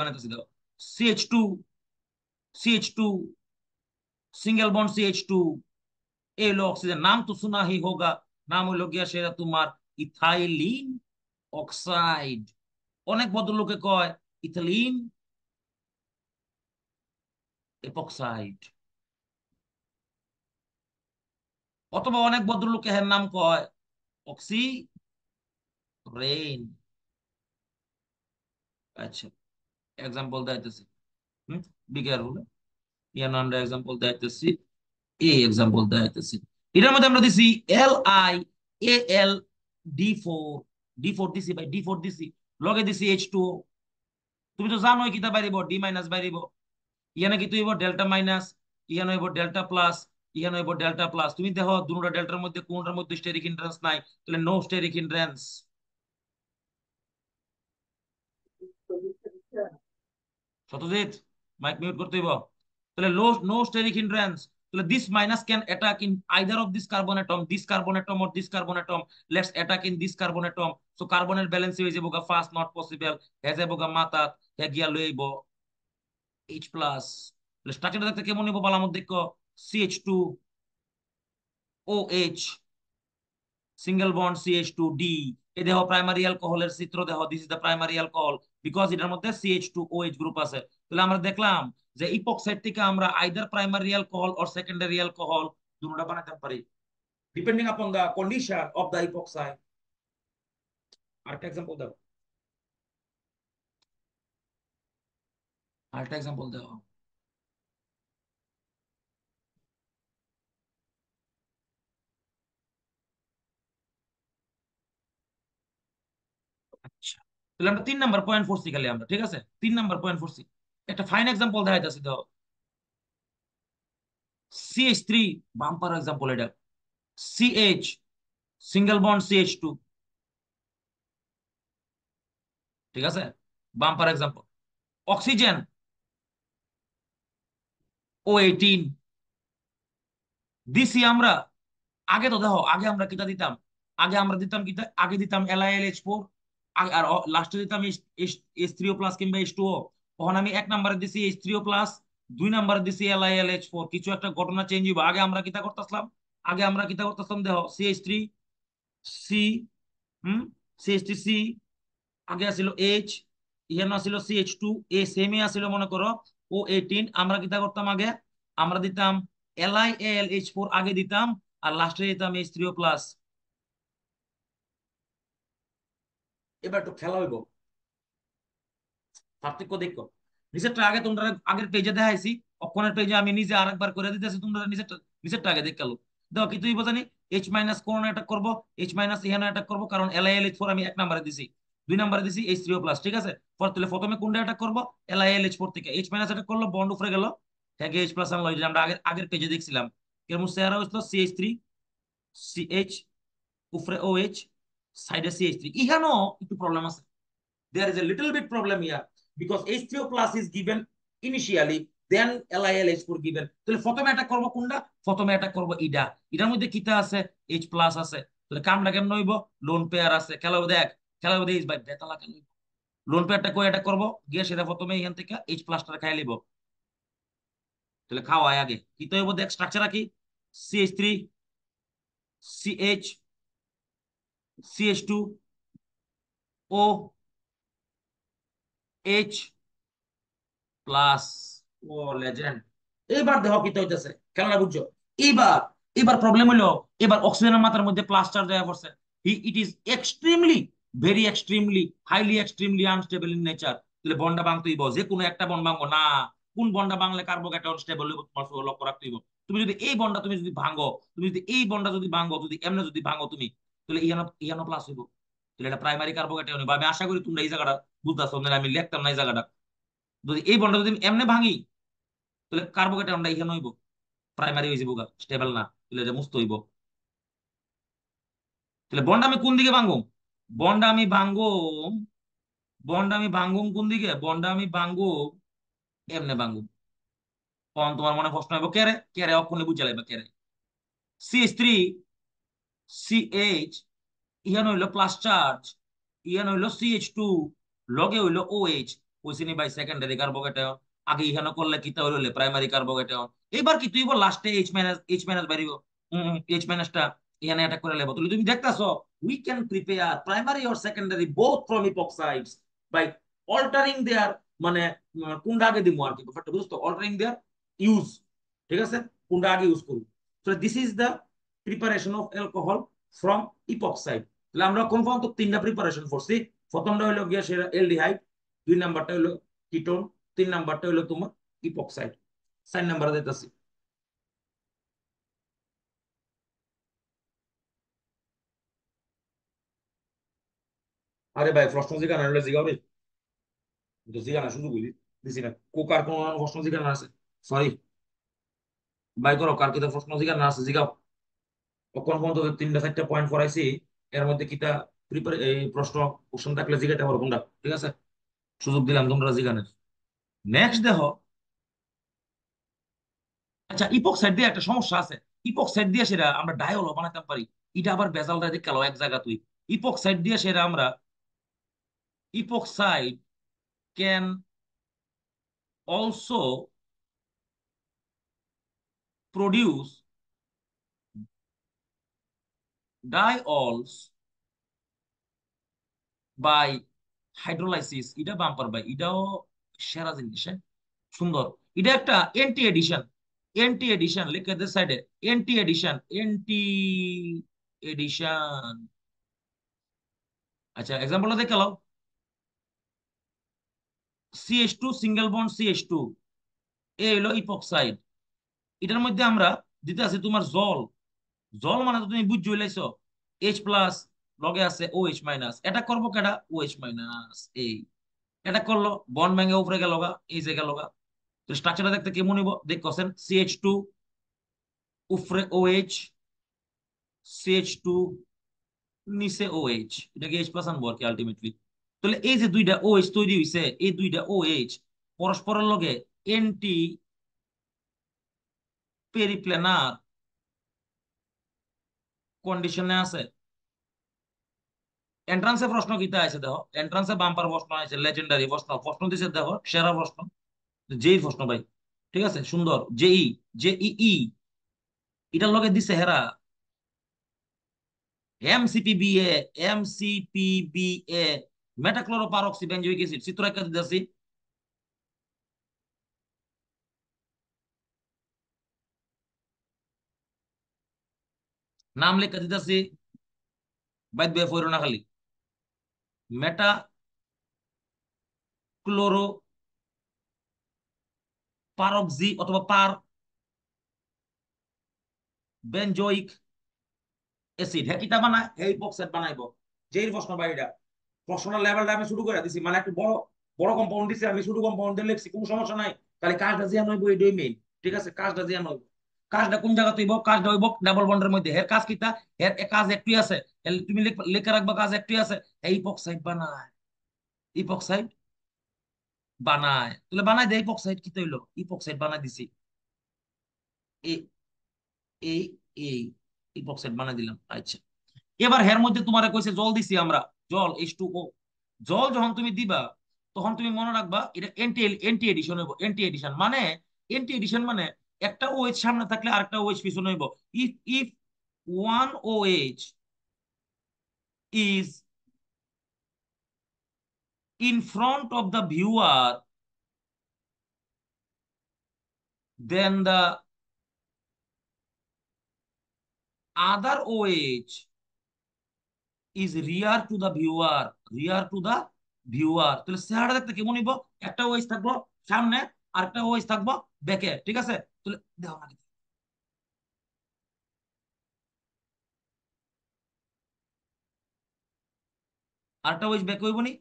বানাইতেছি দেখো, CH2 CH2 single bond CH2, এই হলো অক্সিজেন, নাম তো শোনা হি হোগা, নাম হইলো গিয়া সেটা তোমার ইথাইলিন অক্সাইড। অনেক ভদ্রলোকে কয় ইথাইলিন এপক্সাইড, অথবা অনেক ভদ্রলোকে এর নাম কয় অক্সি রেইন। আচ্ছা এক্সাম্পল দিতেছি, বি কেয়ারফুল, ইয়ার নামটা এক্সাম্পল দিতেছি, এই এক্সাম্পল দিতেছি। এটার মধ্যে আমরা দিছি LiAlD4, D4 দিছি ভাই, D4 দিছি, লগে দিছি H2O। তুমি তো জানোই কিতা বাইরিব, D মাইনাস বাইরিব, ইয়ানে কি তুই ডেল্টা মাইনাস, ইয়ানো হইব ডেল্টা প্লাস, ইয়ানো হইব ডেল্টা প্লাস। তুমি দেখো দুটোটা ডেল্টার মধ্যে কোনটার মধ্যে স্টেরিক হিন্ড্রেন্স নাই, তাহলে no steric hindrance. Satyajit mic mute করতে হইব। তাহলে নো স্টেরিক হিন্ড্রেন্স, তাহলে this minus can attack in either of this carbon atom or this carbon atom, let's attack in this carbon atom. So কার্বনের ব্যালেন্স হয়ে যাবো গা ফার্স্ট নট পসিবল, হে যাবো গা মাতাত, হে গিয়া লইব H প্লাস। স্ট্রাকচারটা দেখতে কেমন নিব বলার মধ্যে CH2 OH single bond CH2D। এই দেখো প্রাইমারি অ্যালকোহলের চিত্র দেখো, this is the primary alcohol, because এটার মধ্যে CH2OH গ্রুপ আছে। তাহলে আমরা দেখলাম যে ইপক্সাইড থেকে আমরা either primary alcohol or secondary alcohol দুটোটা বানাতে পারি, ডিপেন্ডিং আপন দা কন্ডিশন অফ দা ইপক্সাইড। আরেকটা এক্সাম্পল দাও, আরেকটা এক্সাম্পল দাও। আচ্ছা তাহলে আমরা 3 নাম্বার পয়েন্ট পড়ছি খালি আমরা, ঠিক আছে 3 নাম্বার পয়েন্ট পড়ছি। একটা ফাইন এক্সাম্পল দেখাইতেছি দাও, CH3, বাম্পার এক্সাম্পল এটা, CH সিঙ্গেল বন্ড CH2, ঠিক আছে বাম্পার এক্সাম্পল। অক্সিজেন O18 দিছি আমরা আগে তো দেখো, আগে আমরা কিটা দিতাম, আগে আমরা দিতাম কিটা, আগে দিতাম LiLH4, আর লাস্টে দিতাম H3O প্লাস কিংবা H2O। তখন আমি এক নাম্বারে দিছি H3O প্লাস, 2 নাম্বারে দিছি LiLH4। কিছু একটা ঘটনা চেঞ্জ হইব। আগে আমরা কিটা করতেছিলাম, আগে আমরা কিটা করতেছিলাম দেখো, CH3 C, হুম, CH3 C, আগে আছিল H, ইহানো আছিল CH2, এ সেমই আছিল মনে করো O18। আমরা কিটা করতাম আগে, আমরা দিতাম LiAlH4 আগে দিতাম, আর লাস্টে দিতাম H3O প্লাস। এবার একটু খেলা হইব, পার্থক্য দেখো। নিচেরটা আগে তোমরা আগের পেজে দেখাইছি, অক্ষণের পেজে আমি নিজে আরেকবার করে দিতেছি, তোমরা নিচেরটা নিচেরটা আগে দেখালো। দেখো কি তুই বোঝানি, H মাইনাস কোন অ্যাটাক করবো, H মাইনাস ইহানো অ্যাটাক করবো, কারণ LiLH4 আমি এক নাম্বারে দিছি, 2 নাম্বারে দিছি H3O প্লাস, ঠিক আছে। তাহলে প্রথমে কোনটা অ্যাটাক করবো, LiLH4 থেকে H মাইনাস অ্যাটাক করলো, বন্ড উপরে গেল, থেকে H প্লাস আনলো, এটা আমরা আগের আগের পেজে দেখছিলাম। কেমন চেহারা হইছিল, CH3 CH, উপরে OH, সাইডে CH3। ইহানো একটু প্রবলেম আছে, there is a little bit problem here, because H3O plus is given initially, then LiLH4 given। তাহলে প্রথমে অ্যাটাক করব কোনটা, প্রথমে অ্যাটাক করব ইডা, এটার মধ্যে কিটা আছে, H প্লাস আছে। তাহলে কামটা কেমন হইব, লোন পেয়ার আছে, খেলা দেখ, খেলা দেখ ভাই বেতালা কেন। লোন পেয়ারটা কই অ্যাটাক করব, গিয়ে সেটা প্রথমে এখান থেকে H প্লাসটা খাই লিব। তাহলে খাওয়াই আগে কিটা হইব, দেখ স্ট্রাকচার কি, CH3 CH CH2OH প্লাস। ও লেজেন্ড। এইবার দেখো কি হইতেছে, খেলাটা বুঝছো। এইবার এবার প্রবলেম হলো, এবার অক্সিজেনের মাত্রার মধ্যে প্লাস চার্জ দেওয়া পড়ছে। It is extremely, very extremely, highly extremely unstable in nature. তাহলে বন্ডা ভাঙতেই হইব, যে কোনো একটা বন্ড ভাঙবো না। কোন বন্ডা ভাঙলে কার্বোক্যাটায়ন স্টেবল হইব তোমার লক্ষ্য রাখতে হইব। তুমি যদি এই বন্ডা তুমি যদি ভাঙো, তুমি যদি এই বন্ডা যদি ভাঙো, যদি এমনি যদি ভাঙো তুমি, তাহলে ইহানো ইহানো প্লাস হইব। তাহলে এটা প্রাইমারি কার্বোক্যাটায়ন হইব। আমি আশা করি তোমরা এই জায়গাটা বুঝতেছো, আমি লিখতাম না এই জায়গাটা। যদি এই বন্ডটা যদি এমনি ভাঙি, তাহলে কার্বোকেটে এখানে হইব, প্রাইমারি হয়েছে বুকা স্টেবল না, তাহলে এটা মুক্ত হইব। তাহলে বন্ড আমি কোন দিকে ভাঙুম, বন্ড আমি ভাঙ্গুম, বন্ড আমি ভাঙ্গুম কোন দিকে, বন্ড আমি ভাঙ্গুম এমনে ভাঙ্গুম। তখন তোমার মনে প্রশ্ন হইব কেরে কেরে, অক্ষণে বুঝে লাগবে কেরে। CH3 CH, ইহান হইলো প্লাস চার্জ, ইহান হইলো CH2, লগে হইলো OH, কইছিনি বাই সেকেন্ডারি কার্বোকেটায়ন। আগে ইহানো করলে কিতা হইলো প্রাইমারি কার্বোকেটায়ন। এবার কি তুই বল লাস্টে H মাইনাস বাইরিব, H মাইনাসটা ইহানে অ্যাটাক করে লেবো। তাহলে তুমি দেখতাছো, we can prepare primary or secondary both from epoxides by altering their, মানে কোনটা আগে দিব আর কি ব্যাপারটা বুঝতো, অল্টারিং দেয়ার ইউজ, ঠিক আছে, কোনটা আগে ইউজ করব। So this is the preparation of alcohol from epoxide. তাহলে আমরা কোন পর্যন্ত 3টা প্রিপারেশন করছি। প্রথমটা হলো গিয়া সেটা এলডিহাইড, 2 নাম্বারটা হলো কিটোন, 3 নাম্বারটা হলো তোমার ইপক্সাইড। 4 নাম্বারে দিতেছি। আরে ভাই প্রশ্ন জিজ্ঞাসা হলে জিগাবে, তো জিজ্ঞাসা শুধু বুঝি দিছি না। কোকার কোন প্রশ্ন জিজ্ঞাসা আছে, সরি ভাই করো, কার কিতা প্রশ্ন জিজ্ঞাসা আছে জিগাও। কোন পর্যন্ত 3টা 4টা পয়েন্ট পড়াইছি, এর মধ্যে কিতা প্রিপারে এই প্রশ্ন কোশ্চেন থাকলে জিজ্ঞাসা পারো কোনটা, ঠিক আছে, সুযোগ দিলাম তোমরা জিজ্ঞানের। নেক্সট দেখো, আচ্ছা ইপক্সাইড দিয়ে একটা সমস্যা আছে। ইপক্সাইড দিয়ে সেটা আমরা ডায়লও বানাতে পারি, এটা আবার বেজাল দেয় দেখে এক জায়গা তুই। ইপক্সাইড দিয়ে সেটা আমরা, epoxide can also produce diols by hydrolysis. এটা বাম্পার ভাই, এটাও সেরা জিনিস, হ্যাঁ? সুন্দর। এটা একটা এন্টি এডিশন, এন্টি এডিশন লিখে দে সাইডে, এন্টি এডিশন, এন্টি এডিশন। আচ্ছা এক্সাম্পলটা দেখে নাও, CH2 সিঙ্গেল বন্ড CH2, এ হলো ইপক্সাইড। এটার মধ্যে আমরা দিতে আছে তোমার জল, জল মানে তো তুমি বুঝ লাইছো, H প্লাস, লগে আছে OH মাইনাস, এটা করবো কেটা OH মাইনাস, এই এটা করলো বন্ড ভেঙে উপরে গেল গা, এই যে গেল গা। তো স্ট্রাকচারটা দেখতে কেমন হইব দেখছেন, CH2 উপরে OH, CH2 নিচে OH, এটাকে H প্লাস আনবো আর কি আলটিমেটলি। তাহলে এই যে 2টা OH তৈরি হইছে, এই 2টা OH পরস্পরের লগে এন্টি পেরিপ্লেনার কন্ডিশনে আছে। এন্ট্রান্সে প্রশ্ন কিতা আছে দেখো, এন্ট্রান্সে বাম্পার প্রশ্ন আছে, লেজেন্ডারি প্রশ্ন, প্রশ্ন দিছে দেখো সেরা প্রশ্ন, যেই প্রশ্ন ভাই। ঠিক আছে, সুন্দর। জেই, জেইই, এটার লগে দিছে হেরা এমসিপিবিএ, এমসিপিবিএ, মেটাক্লোরোপারক্সি বেঞ্জোইক অ্যাসিড, চিত্র একটা দিতেছি। নাম লেখা দিতেছি, বাইদ বে ফইরো না খালি। মেটাক্লোরো পারক্সি অথবা পার বেঞ্জোইক অ্যাসিড, হ্যাঁ কিতা বানায়, এই বক্সেট বানাইবো। যেই প্রশ্ন বাইরা, প্রশ্নের লেভেলটা আমি শুরু করে দিছি, মানে একটু বড় বড় কম্পাউন্ড দিছি, আমি শুরু কম্পাউন্ড দিয়ে লিখছি, কোনো সমস্যা নাই। খালি কাজটা জিয়া নইবো, এটাই মেইন। ঠিক আছে, কাজটা জিয়া নইবো। কাজটা কোন জায়গা হইব, কাজটা হইব ডাবল বন্ডের মধ্যে। এর কাজ কিতা, কাজ একটুই আছে। তুমি লিখে রাখবা কাজ একটুই আছে, এই ইপক্সাইড বানায়, ইপক্সাইড বানায়। তাহলে বানাই দেয় ইপক্সাইড, কি হইলো, ইপক্সাইড বানাই দিছি। এই এই এই ইপক্সাইড বানাই দিলাম, আচ্ছা। এবার হের মধ্যে তোমারে কইছে জল দিছি আমরা, জল H2O। জল যখন তুমি দিবা, তখন তুমি মনে রাখবা এটা এন্টি এন্টি এডিশন হইব। এন্টি এডিশন মানে, এন্টি এডিশন মানে একটা OH সামনে থাকলে আরেকটা OH পিছনে হইব। If if one OH is in front of the viewer, then the other OH is rear to the viewer, rear to the viewer। তাহলে চেহারা দেখতে কেমন হইব, একটা OH থাকবো সামনে, আরেকটা OH থাকবো ব্যাকে। ঠিক আছে, তাহলে দেখো না, আরেকটা OH ব্যাকে হইব নি,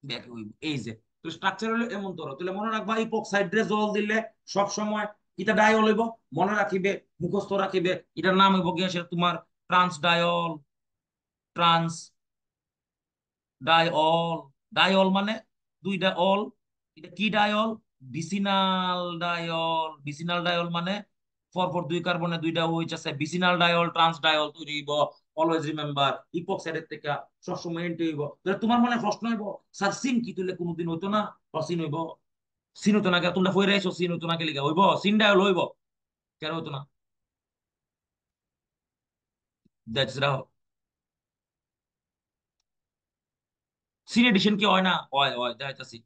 ব্যাকে হইব। এই যে, তো স্ট্রাকচার হলো এমন। ধরো তাহলে মনে রাখবা ইপক্সাইড রে জল দিলে সব সময় এটা ডায়ল হইব, মনে রাখিবে, মুখস্থ রাখিবে। এটার নাম হইব গিয়া সেটা তোমার trans dial, trans dial. Dial মানে দুইটা অল, এটা কি dial, vicinal dial. Vicinal dial মানে পরপর দুই কার্বনে দুইটা ওইচ আছে, ভিসিনাল ডায়ল ট্রান্স ডায়ল তৈরি হইব। অলওয়েজ রিমেম্বার, ইপক্সাইডের থেকে সবসময় এন্টি হইব। তাহলে তোমার মনে প্রশ্ন হইব, স্যার সিন কি তুইলে কোনোদিন হইতো না, সিন হইব। সিন হইতো না কে, তোমরা ফইরে আইছো, সিন হইতো না কে লিখা হইব, সিন ডায়ল হইব, কেন হইতো না। That's Rao. সিন এডিশন কি হয় না, হয় হয়, দেখাইতাছি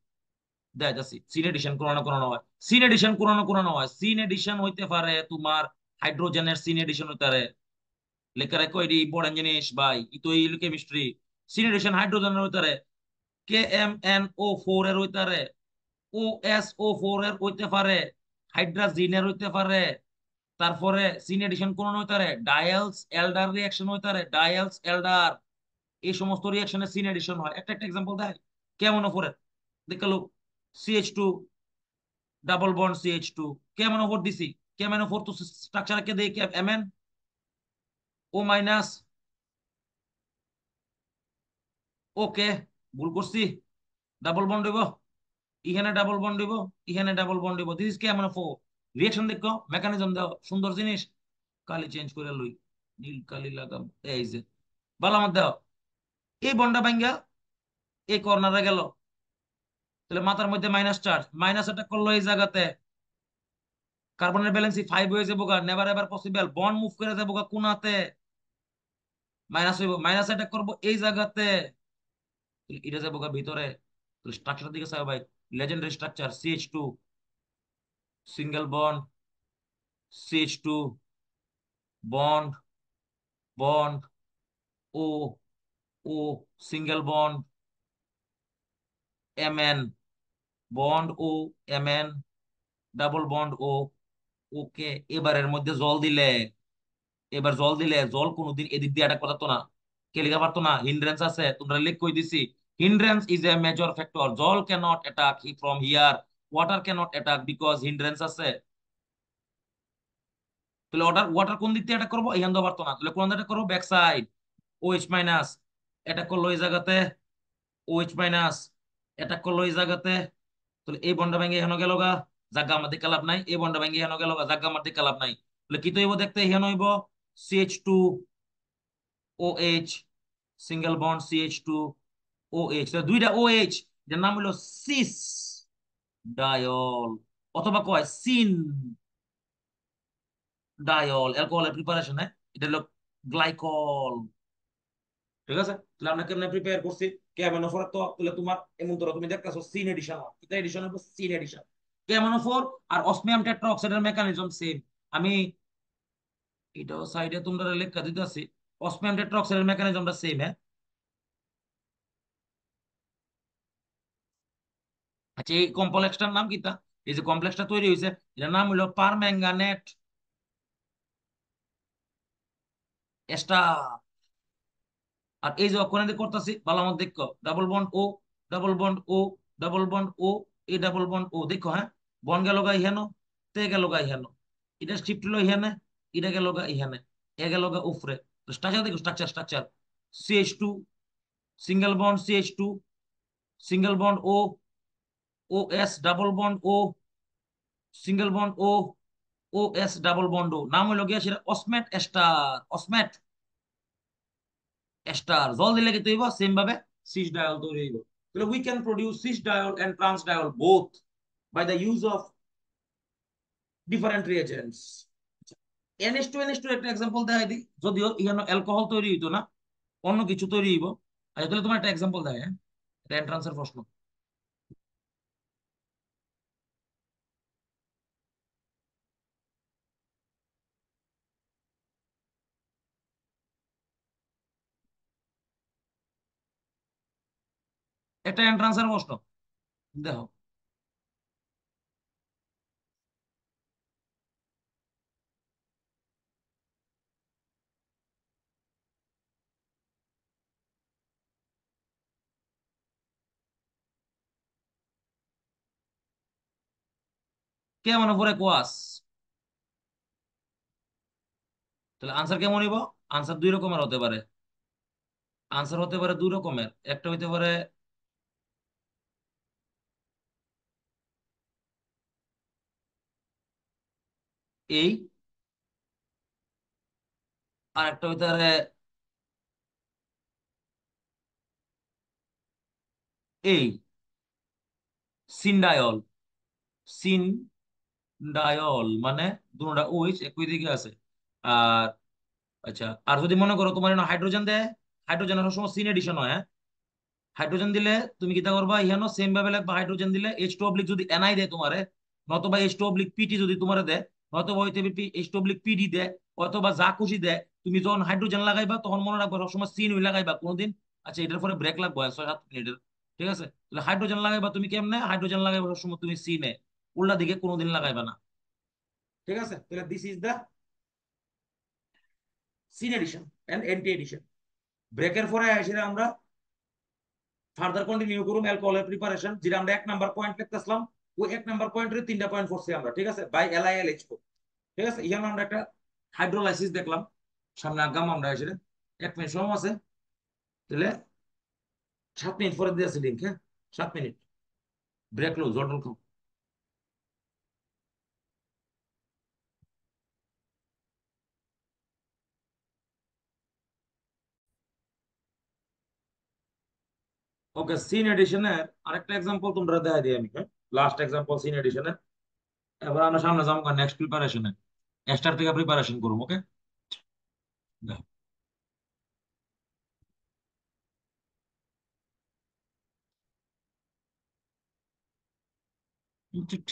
দেখাইতাছি। সিন এডিশন কোনো না কোনো না হয়, সিন এডিশন কোনো না কোনো না হয়। সিন এডিশন হইতে পারে তোমার হাইড্রোজেনের সিন এডিশন হইতে পারে। লেখা রাখো, এটি ইম্পর্টেন্ট জিনিস ভাই, ই তো এই কেমিস্ট্রি। সিন এডিশন হাইড্রোজেনের হইতে পারে, KMnO4 এর হইতে পারে, OSO4 এর হইতে পারে, হাইড্রাজিনের হইতে পারে। তারপরে সিন এডিশন কোন হইতে পারে, ডায়ালস এল্ডার রিঅ্যাকশন হইতে পারে, ডায়ালস এল্ডার। এই সমস্ত রিঅ্যাকশনে সিন এডিশন হয়। একটা একটা এক্সাম্পল দেয়, KMnO4 এর দেখালো, CH2 double bond CH2, KMnO4 দিছি, KMnO4 তো স্ট্রাকচার কে দেই MnO-, ওকে, ভুল করছি, ডাবল বন্ড হইব, এখানে ডাবল বন্ড হইব, এখানে ডাবল বন্ড হইব। দিস কি এমন ফো, রিঅ্যাকশন দেখো, মেকানিজম দাও, সুন্দর জিনিস। কালি চেঞ্জ করে লই, নীল কালি লাগাম। এই যে ভালো আমার দাও, এই বন্ডটা ভাঙ্গা এই কর্নারে গেল, তাহলে মাথার মধ্যে মাইনাস চার্জ, মাইনাস অ্যাটাক করলো এই জায়গাতে, কার্বনের ব্যালেন্সি 5 হয়ে যাবো গা, never ever possible. Bond move করে যাবো গা কোনাতে, মাইনাস হইব, মাইনাস অ্যাটাক করবো এই জায়গাতে, তাহলে এটা যাবো গা ভিতরে। তো স্ট্রাকচার দিকে চাও ভাই, legendary structure, CH2 single bond, CH2 bond, bond, O, O single bond, Mn, bond O, Mn double bond O. Okay, এবারের মধ্যে জল দিলে, এবার জল দিলে, জল কোনোদিন এদিক দিয়ে অ্যাটাক করতো না, কে লিখা পারতো না, হিন্ড্রেন্স আছে, তোমরা লিখ কই দিছি। Hindrance is a major factor, jol cannot attack from here, water cannot attack because hindrance আছে। তাহলে ওয়াটার, ওয়াটার কোন দিক দিয়ে অ্যাটাক করবো, এখান দিয়ে পারতো না, তাহলে কোন অ্যাটাক করবো, back side. OH minus attack করলো এই জায়গাতে, OH মাইনাস অ্যাটাক করলো এই জায়গাতে। তাহলে এই বন্ডা ভেঙে এখানে গেল গা, জাগা আমার দিকে লাভ নাই, এই বন্ডা ভেঙে এখানে গেল গা, জাগা আমার দিকে লাভ নাই। তাহলে কি তো হইব দেখতে, এখানে হইব CH2 O H, single bond CH2 OH, দুইটা OH, এটার নাম হলো সিস ডায়ল, অথবা কয় সিন ডায়ল। অ্যালকোহলের প্রিপারেশনে এটা হলো গ্লাইকল। ঠিক আছে, তাহলে আমরা কেমনে প্রিপেয়ার করছি? কেমনোফোর তো তাহলে তোমার এমন ধরো তুমি দেখতেছো সিন এডিশন, এটা এডিশন হবে সিন এডিশন। কেমনোফোর আর অসমিয়াম টেট্রাঅক্সাইডের মেকানিজম সেম। আমি এটাও সাইডে তোমরা লেখা দিতেছি, অসমিয়াম টেট্রাঅক্সাইডের মেকানিজমটা সেম। হ্যাঁ, আচ্ছা এই কমপ্লেক্সটার নাম কি তা? এই যে কমপ্লেক্সটা তৈরি হয়েছে, এটার নাম হলো পারম্যাঙ্গানেট এস্টার। আর এই যে অক্ষরে দিয়ে করতেছি ভালো মতো দেখো, ডাবল বন্ড ও, ডাবল বন্ড ও, ডাবল বন্ড ও, এই ডাবল বন্ড ও দেখো। হ্যাঁ, বন গেল গা ইহানো, তে গেল গা ইহানো, এটা শিফট হলো ইহানে, এটা গেল গা ইহানে, এ গেল গা উফরে। স্ট্রাকচার দেখো, structure structure, CH2, single bond CH2, single bond O, OS double bond O, single bond O, OS double bond O, নাম হলো গিয়া সেটা অসমেট এস্টার। অসমেট এস্টার জল দিলে কি তৈরি সেম ভাবে সিস ডায়ল তৈরি হইব। তাহলে we can produce cis diol and trans diol both by the use of different reagents. NH2 একটা এক্সাম্পল দেখাই দিই, যদিও ইহানো অ্যালকোহল তৈরি হইতো না, অন্য কিছু তৈরি হইব। আচ্ছা তাহলে তোমার একটা এক্সাম্পল দেয়, হ্যাঁ, এটা এন্ট্রান্সের প্রশ্ন। একটা এন্ট্রান্সের প্রশ্ন দেখো। কেমন পরে কোয়াস, তাহলে আনসার কেমন হইব? আনসার দুই রকমের হতে পারে। আনসার হতে পারে দুই রকমের, একটা হইতে পারে এই, আর একটা হইতে পারে এই, সিনডায়ল। সিনডায়ল মানে দুটোটা ওইচ একই দিকে আছে। আর আচ্ছা, আর যদি মনে করো তোমার হাইড্রোজেন দেয়, হাইড্রোজেনের সময় সিন এডিশন হয়। হ্যাঁ? হাইড্রোজেন দিলে তুমি কিতা করবা, ইহানো সেম ভাবে লাগবে। হাইড্রোজেন দিলে H2 যদি NI দেয় তোমারে, নতবা H2 PT যদি তোমারে দেয়, নতবা হইতে H2 PD দেয়, অথবা যা খুশি দেয়, তুমি যখন হাইড্রোজেন লাগাইবা তখন মনে রাখবা সবসময় সিন ওই লাগাইবা কোনোদিন। আচ্ছা এটার পরে ব্রেক লাগবে 6-7 মিনিটের। ঠিক আছে, তাহলে হাইড্রোজেন লাগাইবা তুমি কেমনে? হাইড্রোজেন লাগাইবা সবসময় তুমি সিনে, উল্টা দিকে কোনোদিন লাগাইবা না। ঠিক আছে, তাহলে this is the syn addition and anti addition. ব্রেকের পরে এসে আমরা ফার্দার কন্টিনিউ করুম অ্যালকোহলের প্রিপারেশন, যেটা আমরা 1 নাম্বার পয়েন্ট লিখতেছিলাম। ওই 1 নাম্বার পয়েন্টের 3টা পয়েন্ট করছি আমরা। ঠিক আছে, বাই LiLH4। ঠিক আছে, এখানে আমরা একটা হাইড্রোলাইসিস দেখলাম, সামনে আগাম আমরা এসে 1 মিনিট সময় আছে, তাহলে 7 মিনিট পরে দিয়েছি লিঙ্ক। হ্যাঁ, 7 মিনিট ব্রেক লো, জল টল খাও। ওকে, সিন এডিশনের আরেকটা এক্সাম্পল তোমরা দেখা দিই আমি। হ্যাঁ, লাস্ট এক্সাম্পল সিন এডিশনের। এবার আমরা সামনে যাবো নেক্সট প্রিপারেশনে, এস্টার থেকে প্রিপারেশন করবো। ওকে,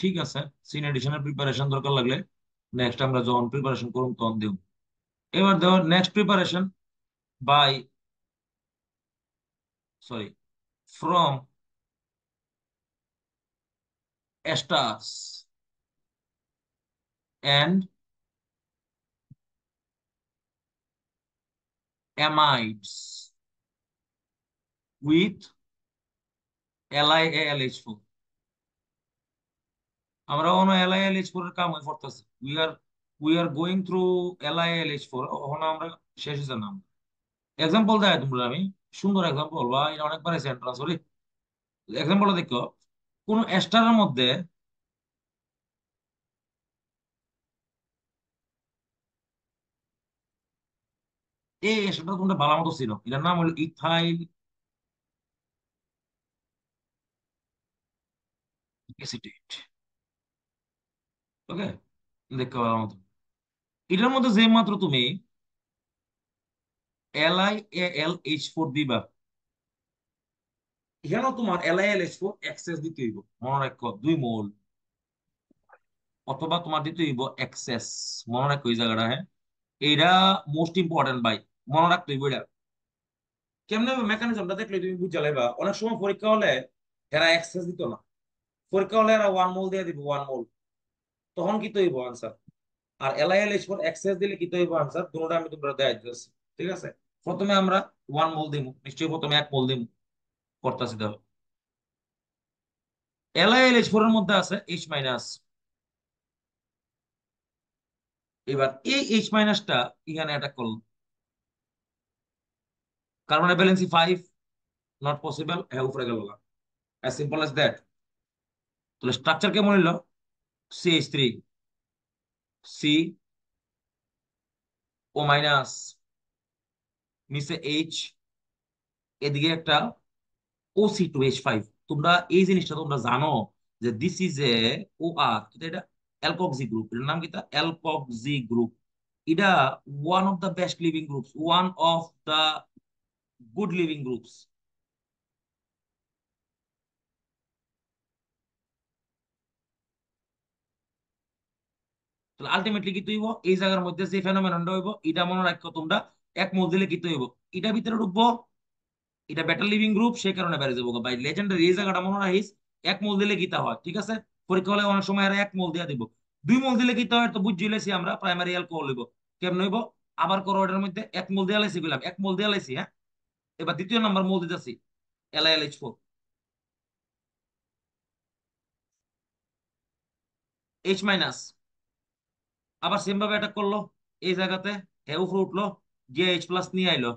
ঠিক আছে। সিন এডিশনের প্রিপারেশন দরকার লাগলে নেক্সট আমরা যখন প্রিপারেশন করুন তখন দেব। এবার দেখো next preparation by, sorry, from esters and amides with LiAlH4। আমরা অন LiAlH4 এর কাম করতেছি। We are going through LiAlH4। ওখানে আমরা শেষ হয়েছে না। এক্সাম্পল দেয় তোমরা, আমি সুন্দর এক্সাম্পল বা এটা অনেকবার এসে এন্ট্রান্স। সরি, এক্সাম্পলটা দেখো। কোন এস্টারের মধ্যে এই এসিডটা তোমরা ভালো মতো ছিল, এটার নাম হলো ইথাইল এসিটেট। ওকে, দেখতে ভালো মতো। এটার মধ্যে যে মাত্র তুমি LiAlH4 দিবা, এখানেও তোমার LiAlH4 এক্সেস দিতে হইব, মনে রাখো 2 মোল, অথবা তোমার দিতে হইব এক্সেস, মনে রাখো এই জায়গাটা, হ্যাঁ। এইটা মোস্ট ইম্পর্টেন্ট ভাই, মনে রাখতে হইব এটা। কেমনে মেকানিজমটা দেখলে তুমি বুঝে যাইবা। অনেক সময় পরীক্ষা হলে এরা এক্সেস দিত না, পরীক্ষা হলে এরা 1 মোল দিয়ে দিব, 1 মোল, তখন কি তৈব আনসার। আর LiLH4 এক্সেস দিলে কি তৈব আনসার, দুটোটা আমি তোমরা দেখাই দিতেছি। ঠিক আছে, প্রথমে আমরা 1 মোল দিব, নিশ্চয়ই প্রথমে 1 মোল দিব, করতেছি দেখো। LiLH4 এর মধ্যে আছে H-। এবার এই H- এখানে অ্যাটাক করলো, কার্বনের ভ্যালেন্সি 5, নট পসিবল, হ্যাঁ উপরে গেল, অ্যাজ সিম্পল অ্যাজ দ্যাট। তাহলে স্ট্রাকচার কেমন হইলো, CH3, CO-, নিচে H, এদিকে একটা O C2H5। তোমরা এই জিনিসটা তোমরা জানো যে দিস ইজ এ OR, এটা অ্যালকক্সি গ্রুপ, এটার নাম কি, অ্যালকক্সি গ্রুপ। এটা one of the best living groups, one of the good living groups. তাহলে আলটিমেটলি কি হইব, এই জায়গার মধ্যে যে ফেনোমেননটা হইব, এটা মনে রাখো তোমরা, 1 মোল দিলে কি হইব, এটা ভিতরে ঢুকবো, এটা বেটার লিভিং গ্রুপ, সেই কারণে বেড়ে যাবো ভাই। লেজেন্ডারি এই জায়গাটা মনে রাখিস, 1 মোল দিলে গীতা হয়, ঠিক আছে। পরীক্ষা হলে অনেক সময় আর 1 মোল দিয়ে দিব। 2 মোল দিলে গীতা হয়, তো বুঝি লেছি আমরা প্রাইমারি অ্যালকোহল হইব। কেমন হইব, আবার করো, এটার মধ্যে 1 মোল দিয়ে লাইছি, বললাম 1 মোল দিয়ে লাইছি, হ্যাঁ। এবার দ্বিতীয় নাম্বার মোল দিতেছি, LiLH4, H-। আবার সেম ভাবে অ্যাটাক করলো এই জায়গাতে, এ উপরে উঠলো, গিয়ে H+ নিয়ে আইলো।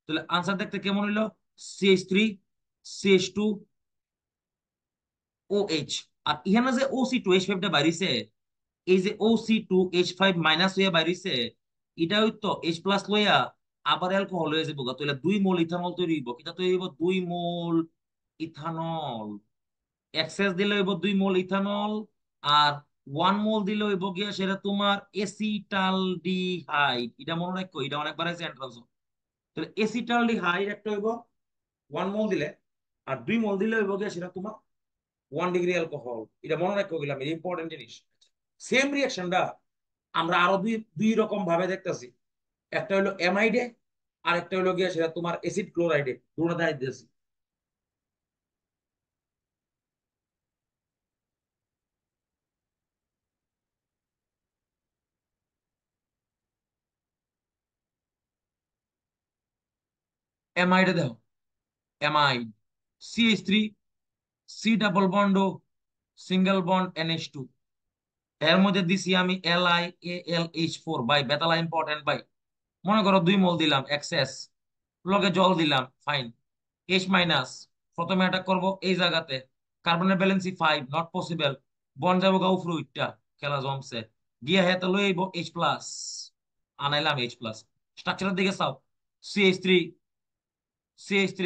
তাহলে আনসার দেখতে কেমন হইলো, CH3, CH2, OH। আর এখানে যে O C2H5টা বাইরিছে, এই যে O C2H5- হইয়া বাইরিছে, এটা হইতো H+ লইয়া আবার অ্যালকোহল হয়ে যাবো গা। তাহলে 2 মোল ইথানল তৈরি হইব, কিটা তৈরি হইব, 2 মোল ইথানল। এক্সেস দিলে হইব 2 মোল ইথানল, আর 1 মোল দিলে হইব গিয়া সেটা তোমার এসিটালডিহাইড। এটা মনে রাখো, এটা অনেকবার আছে এন্ট্রান্স। তাহলে এসিটালডিহাইড একটা হইব 1 মোল দিলে, আর 2 মোল দিলে হইব গিয়া সেটা তোমার 1 ডিগ্রি অ্যালকোহল। এটা মনে রাখতে গেলাম, এটা ইম্পর্টেন্ট জিনিস। সেম রিয়াকশনটা আমরা আরো দুই দুই রকম ভাবে দেখতেছি, একটা হলো অ্যামাইডে, আর একটা হলো গিয়া সেটা তোমার অ্যাসিড ক্লোরাইডে, দুটো দেখাই দিয়েছি। অ্যামাইডে দেখো, amide, CH3, C double bond O single bond NH2। এর মধ্যে দিছি আমি LiAlH4, বাই বেতালা ইম্পর্টেন্ট ভাই। মনে করো 2 মোল দিলাম এক্সেস, লগে জল দিলাম, ফাইন। H-। প্রথমে অ্যাটাক করবো এই জায়গাতে, কার্বনের ব্যালেন্সি 5, নট পসিবল, বন যাবো গা উপরে উইটটা, খেলা জমছে। গিয়া হেতে লই আইব H+, আনাইলাম H+। স্ট্রাকচারের দিকে চাও, CH3, CH3,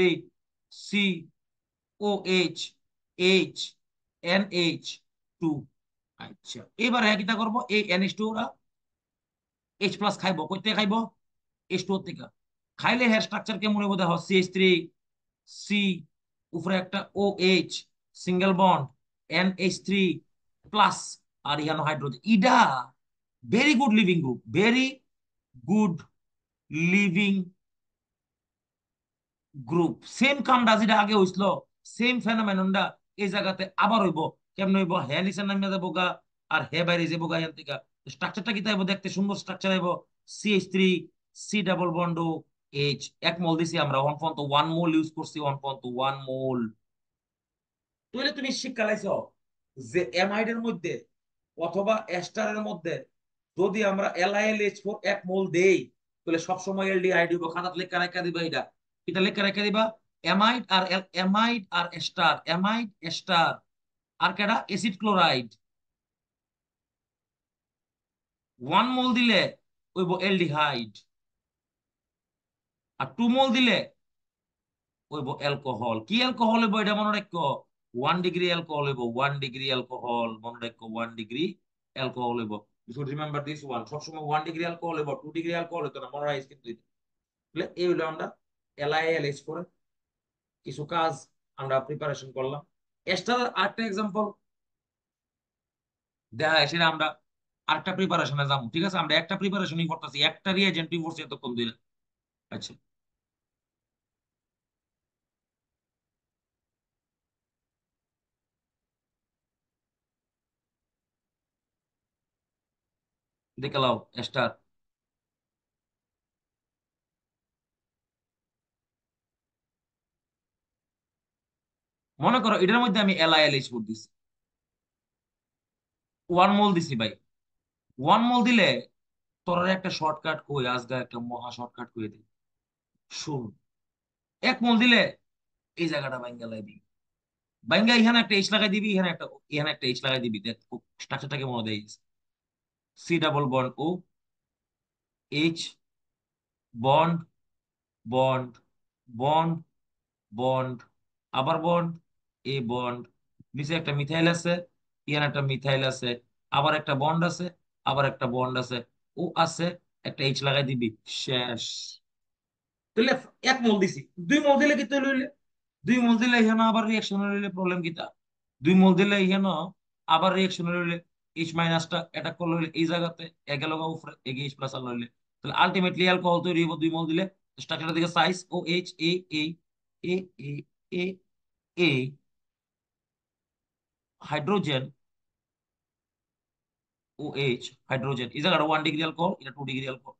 COH, NH2। আচ্ছা, এবার হ্যাঁ কিটা করবো, এই NH2 রা H+ খাইবো, কইতে খাইবো, H2 থেকে। খাইলে হেয়ার স্ট্রাকচার কেমন হইব দেখো, CH3, সি, উপরে একটা OH, সিঙ্গেল বন্ড, NH3+, আর ইহানো হাইড্রোজেন। ইডা very good leaving group, very good leaving group. Same কামটা যেটা আগে হইছিল, সেম ফেনোমেননটা এই জায়গাতে আবার হইব। কেমন হইব, হ্যাঁ নিচে নামিয়ে যাবো গা, আর হ্যাঁ বাইরে যাবো গা এখান থেকে। স্ট্রাকচারটা কি তাইব, দেখতে সুন্দর স্ট্রাকচার আইব, CH3, C double bond H। 1 মোল দিছি আমরা, 1.1 মোল ইউজ করছি, 1.1 মোল। তাহলে তুমি শিক্ষা লাইছো যে অ্যামাইডের মধ্যে অথবা এস্টারের মধ্যে যদি আমরা LiLH4 1 মোল দেই, তাহলে সবসময় এলডিহাইড হইব। খাতা লেখা রেখা দিবা, এটা লেখা রেখা দিবা। অ্যামাইড আর এস্টার, অ্যামাইড এস্টার, আর কেডা, অ্যাসিড ক্লোরাইড। 1 মোল দিলে হইব এলডিহাইড। আর 2 মোল দিলে ওইব অ্যালকোহল। কি অ্যালকোহল হইব এটা মনে রাখো, 1 ডিগ্রি অ্যালকোহল হইব, 1 ডিগ্রি অ্যালকোহল মনে রাখো, 1 ডিগ্রি অ্যালকোহল হইব। You should remember this one, সবসময় 1 ডিগ্রি অ্যালকোহল হইব, 2 ডিগ্রি অ্যালকোহল হইতো না, মনে রাখিস কিন্তু এটা। তাহলে এই হলো আমরা LILH করে কিছু কাজ আমরা প্রিপারেশন করলাম। এক্সট্রা আরেকটা এক্সাম্পল দেখা যায় সেটা আমরা আরেকটা প্রিপারেশনে যাবো, ঠিক আছে? আমরা একটা প্রিপারেশনই করতেছি, একটা রিএজেন্টই করছি এতক্ষণ দিলে। আচ্ছা, দেখে লাও স্টার। মনে করো এটার মধ্যে আমি LILH করে দিছি, 1 মোল দিছি ভাই। 1 মোল দিলে তোর একটা শর্টকাট কই, আজকে একটা মহা শর্টকাট কই দিই, শুন। 1 মোল দিলে এই জায়গাটা বাইঙ্গা লাগাই, বাইঙ্গা এখানে একটা এইচ লাগাই দিবি, এখানে একটা এইচ লাগাই দিবি, দেখ স্ট্রাকচারটাকে মনে দেয়। C double bond O, H, bond, bond, bond, bond, আবার বন্ড, এ বন্ড, নিচে একটা মিথাইল আছে, ইয়ান একটা মিথাইল আছে, আবার একটা বন্ড আছে, আবার একটা বন্ড আছে, ও আছে, একটা এইচ লাগাই দিবি, শেষ। তাহলে 1 মোল দিছি, 2 মোল দিলে কি তৈরি হইলে? 2 মোল দিলে এখানে আবার রিয়াকশন হইলে প্রবলেম কিতা? 2 মোল দিলে এখানে আবার রিয়াকশন হইলে এইচ মাইনাসটা অ্যাটাক করলে হইলে এই জায়গাতে গেল উপরে এগে এইচ প্লাস আর হইলে, তাহলে আলটিমেটলি অ্যালকোহল তৈরি হইব 2 মোল দিলে। স্ট্রাকচারের দিকে সাইজ ও এইচ এ এ এ এ এ এ হাইড্রোজেন ও এইচ, হাইড্রোজেন, এই জায়গাটা 1 ডিগ্রি অ্যালকোহল, এটা 2 ডিগ্রি অ্যালকোহল।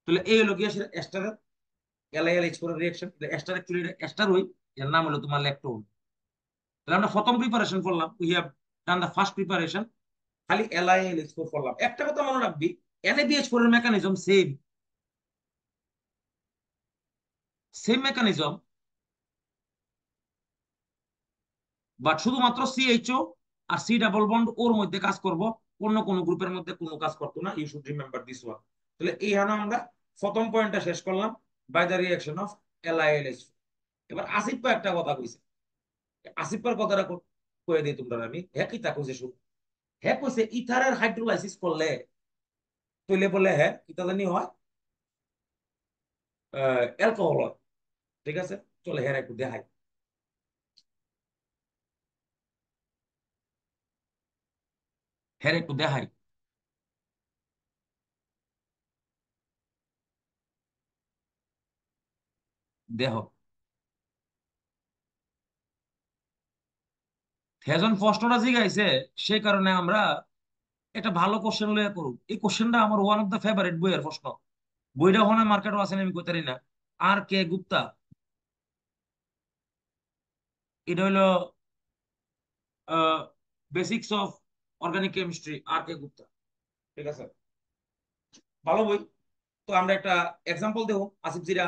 তাহলে এই হলো কি আসলে এস্টারের LILH করে রিঅ্যাকশন। এস্টার অ্যাকচুয়ালি এস্টার হই, এর নাম হলো তোমার ল্যাকটোন। তাহলে আমরা প্রথম প্রিপারেশন করলাম, we have done the first preparation, খালি LILH4 করলাম। একটা কথা মনে রাখবি, NABH4 এর mechanism same, same mechanism, but শুধুমাত্র CHO আর C ডাবল বন্ড ওর মধ্যে কাজ করব, অন্য কোন গ্রুপের মধ্যে কোনো কাজ করতো না। You should remember this one. তাহলে এইখানে আমরা প্রথম পয়েন্টটা শেষ করলাম, by the reaction of LILH। এবার আসিফ ভাই একটা কথা কইছে, আসিফ ভাইয়ের কথাটা কয়ে দিই তোমরা, আমি হ্যাঁ কি তা কইছে শুন। হ্যাঁ কইছে ইথারের হাইড্রোলাইসিস করলে তৈলে বলে হ্যাঁ কিতা জানি হয়, অ্যালকোহল হয়। ঠিক আছে, চলে হ্যাঁ একটু দেখাই, হ্যাঁ একটু দেখাই। দেহ থেজন প্রশ্নটা জিগাইছে, সেই কারণে আমরা একটা ভালো কোশ্চেন লইয়া করুক। এই কোশ্চেনটা আমার ওয়ান অফ দ্য ফেভারিট বইয়ের প্রশ্ন। বইটা ওখানে মার্কেটও আছে না, আমি কইতারি না। R.K. গুপ্তা, এটা হইলো basics of organic chemistry, R.K. Gupta. ঠিক আছে, ভালো বই। তো আমরা একটা এক্সাম্পল দেবো। আসিফ জিরা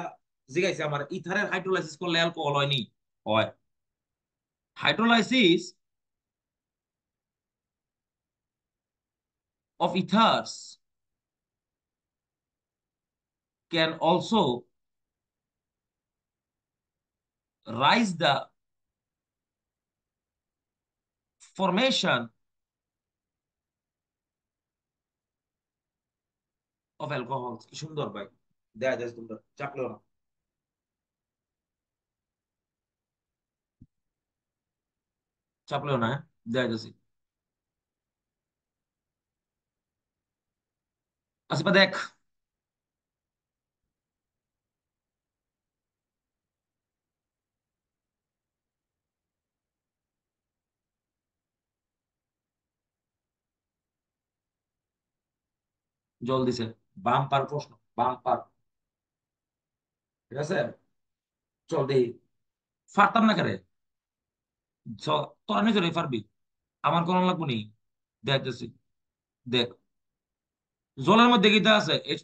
জিগাইছে আমার, ইথারের হাইড্রোলাইসিস করলে অ্যালকোহল হয়নি? হয়। Hydrolysis of ethers can also rise the formation of alcohol। কি সুন্দর ভাই, দেখা যায় তোমরা চাপলেও না, চাপলেও না, হ্যাঁ দেখা যাচ্ছে। আচ্ছা দেখ, জল দিছে, বাম্পার প্রশ্ন, বাম্পার। ঠিক আছে, চল দেই, পারতাম না কেরে? তোরা নিজেরাই পারবি, আমার কোন লাগবো নি। দেখতেছি, দেখ, জলের মধ্যে কিতা আছে? H+,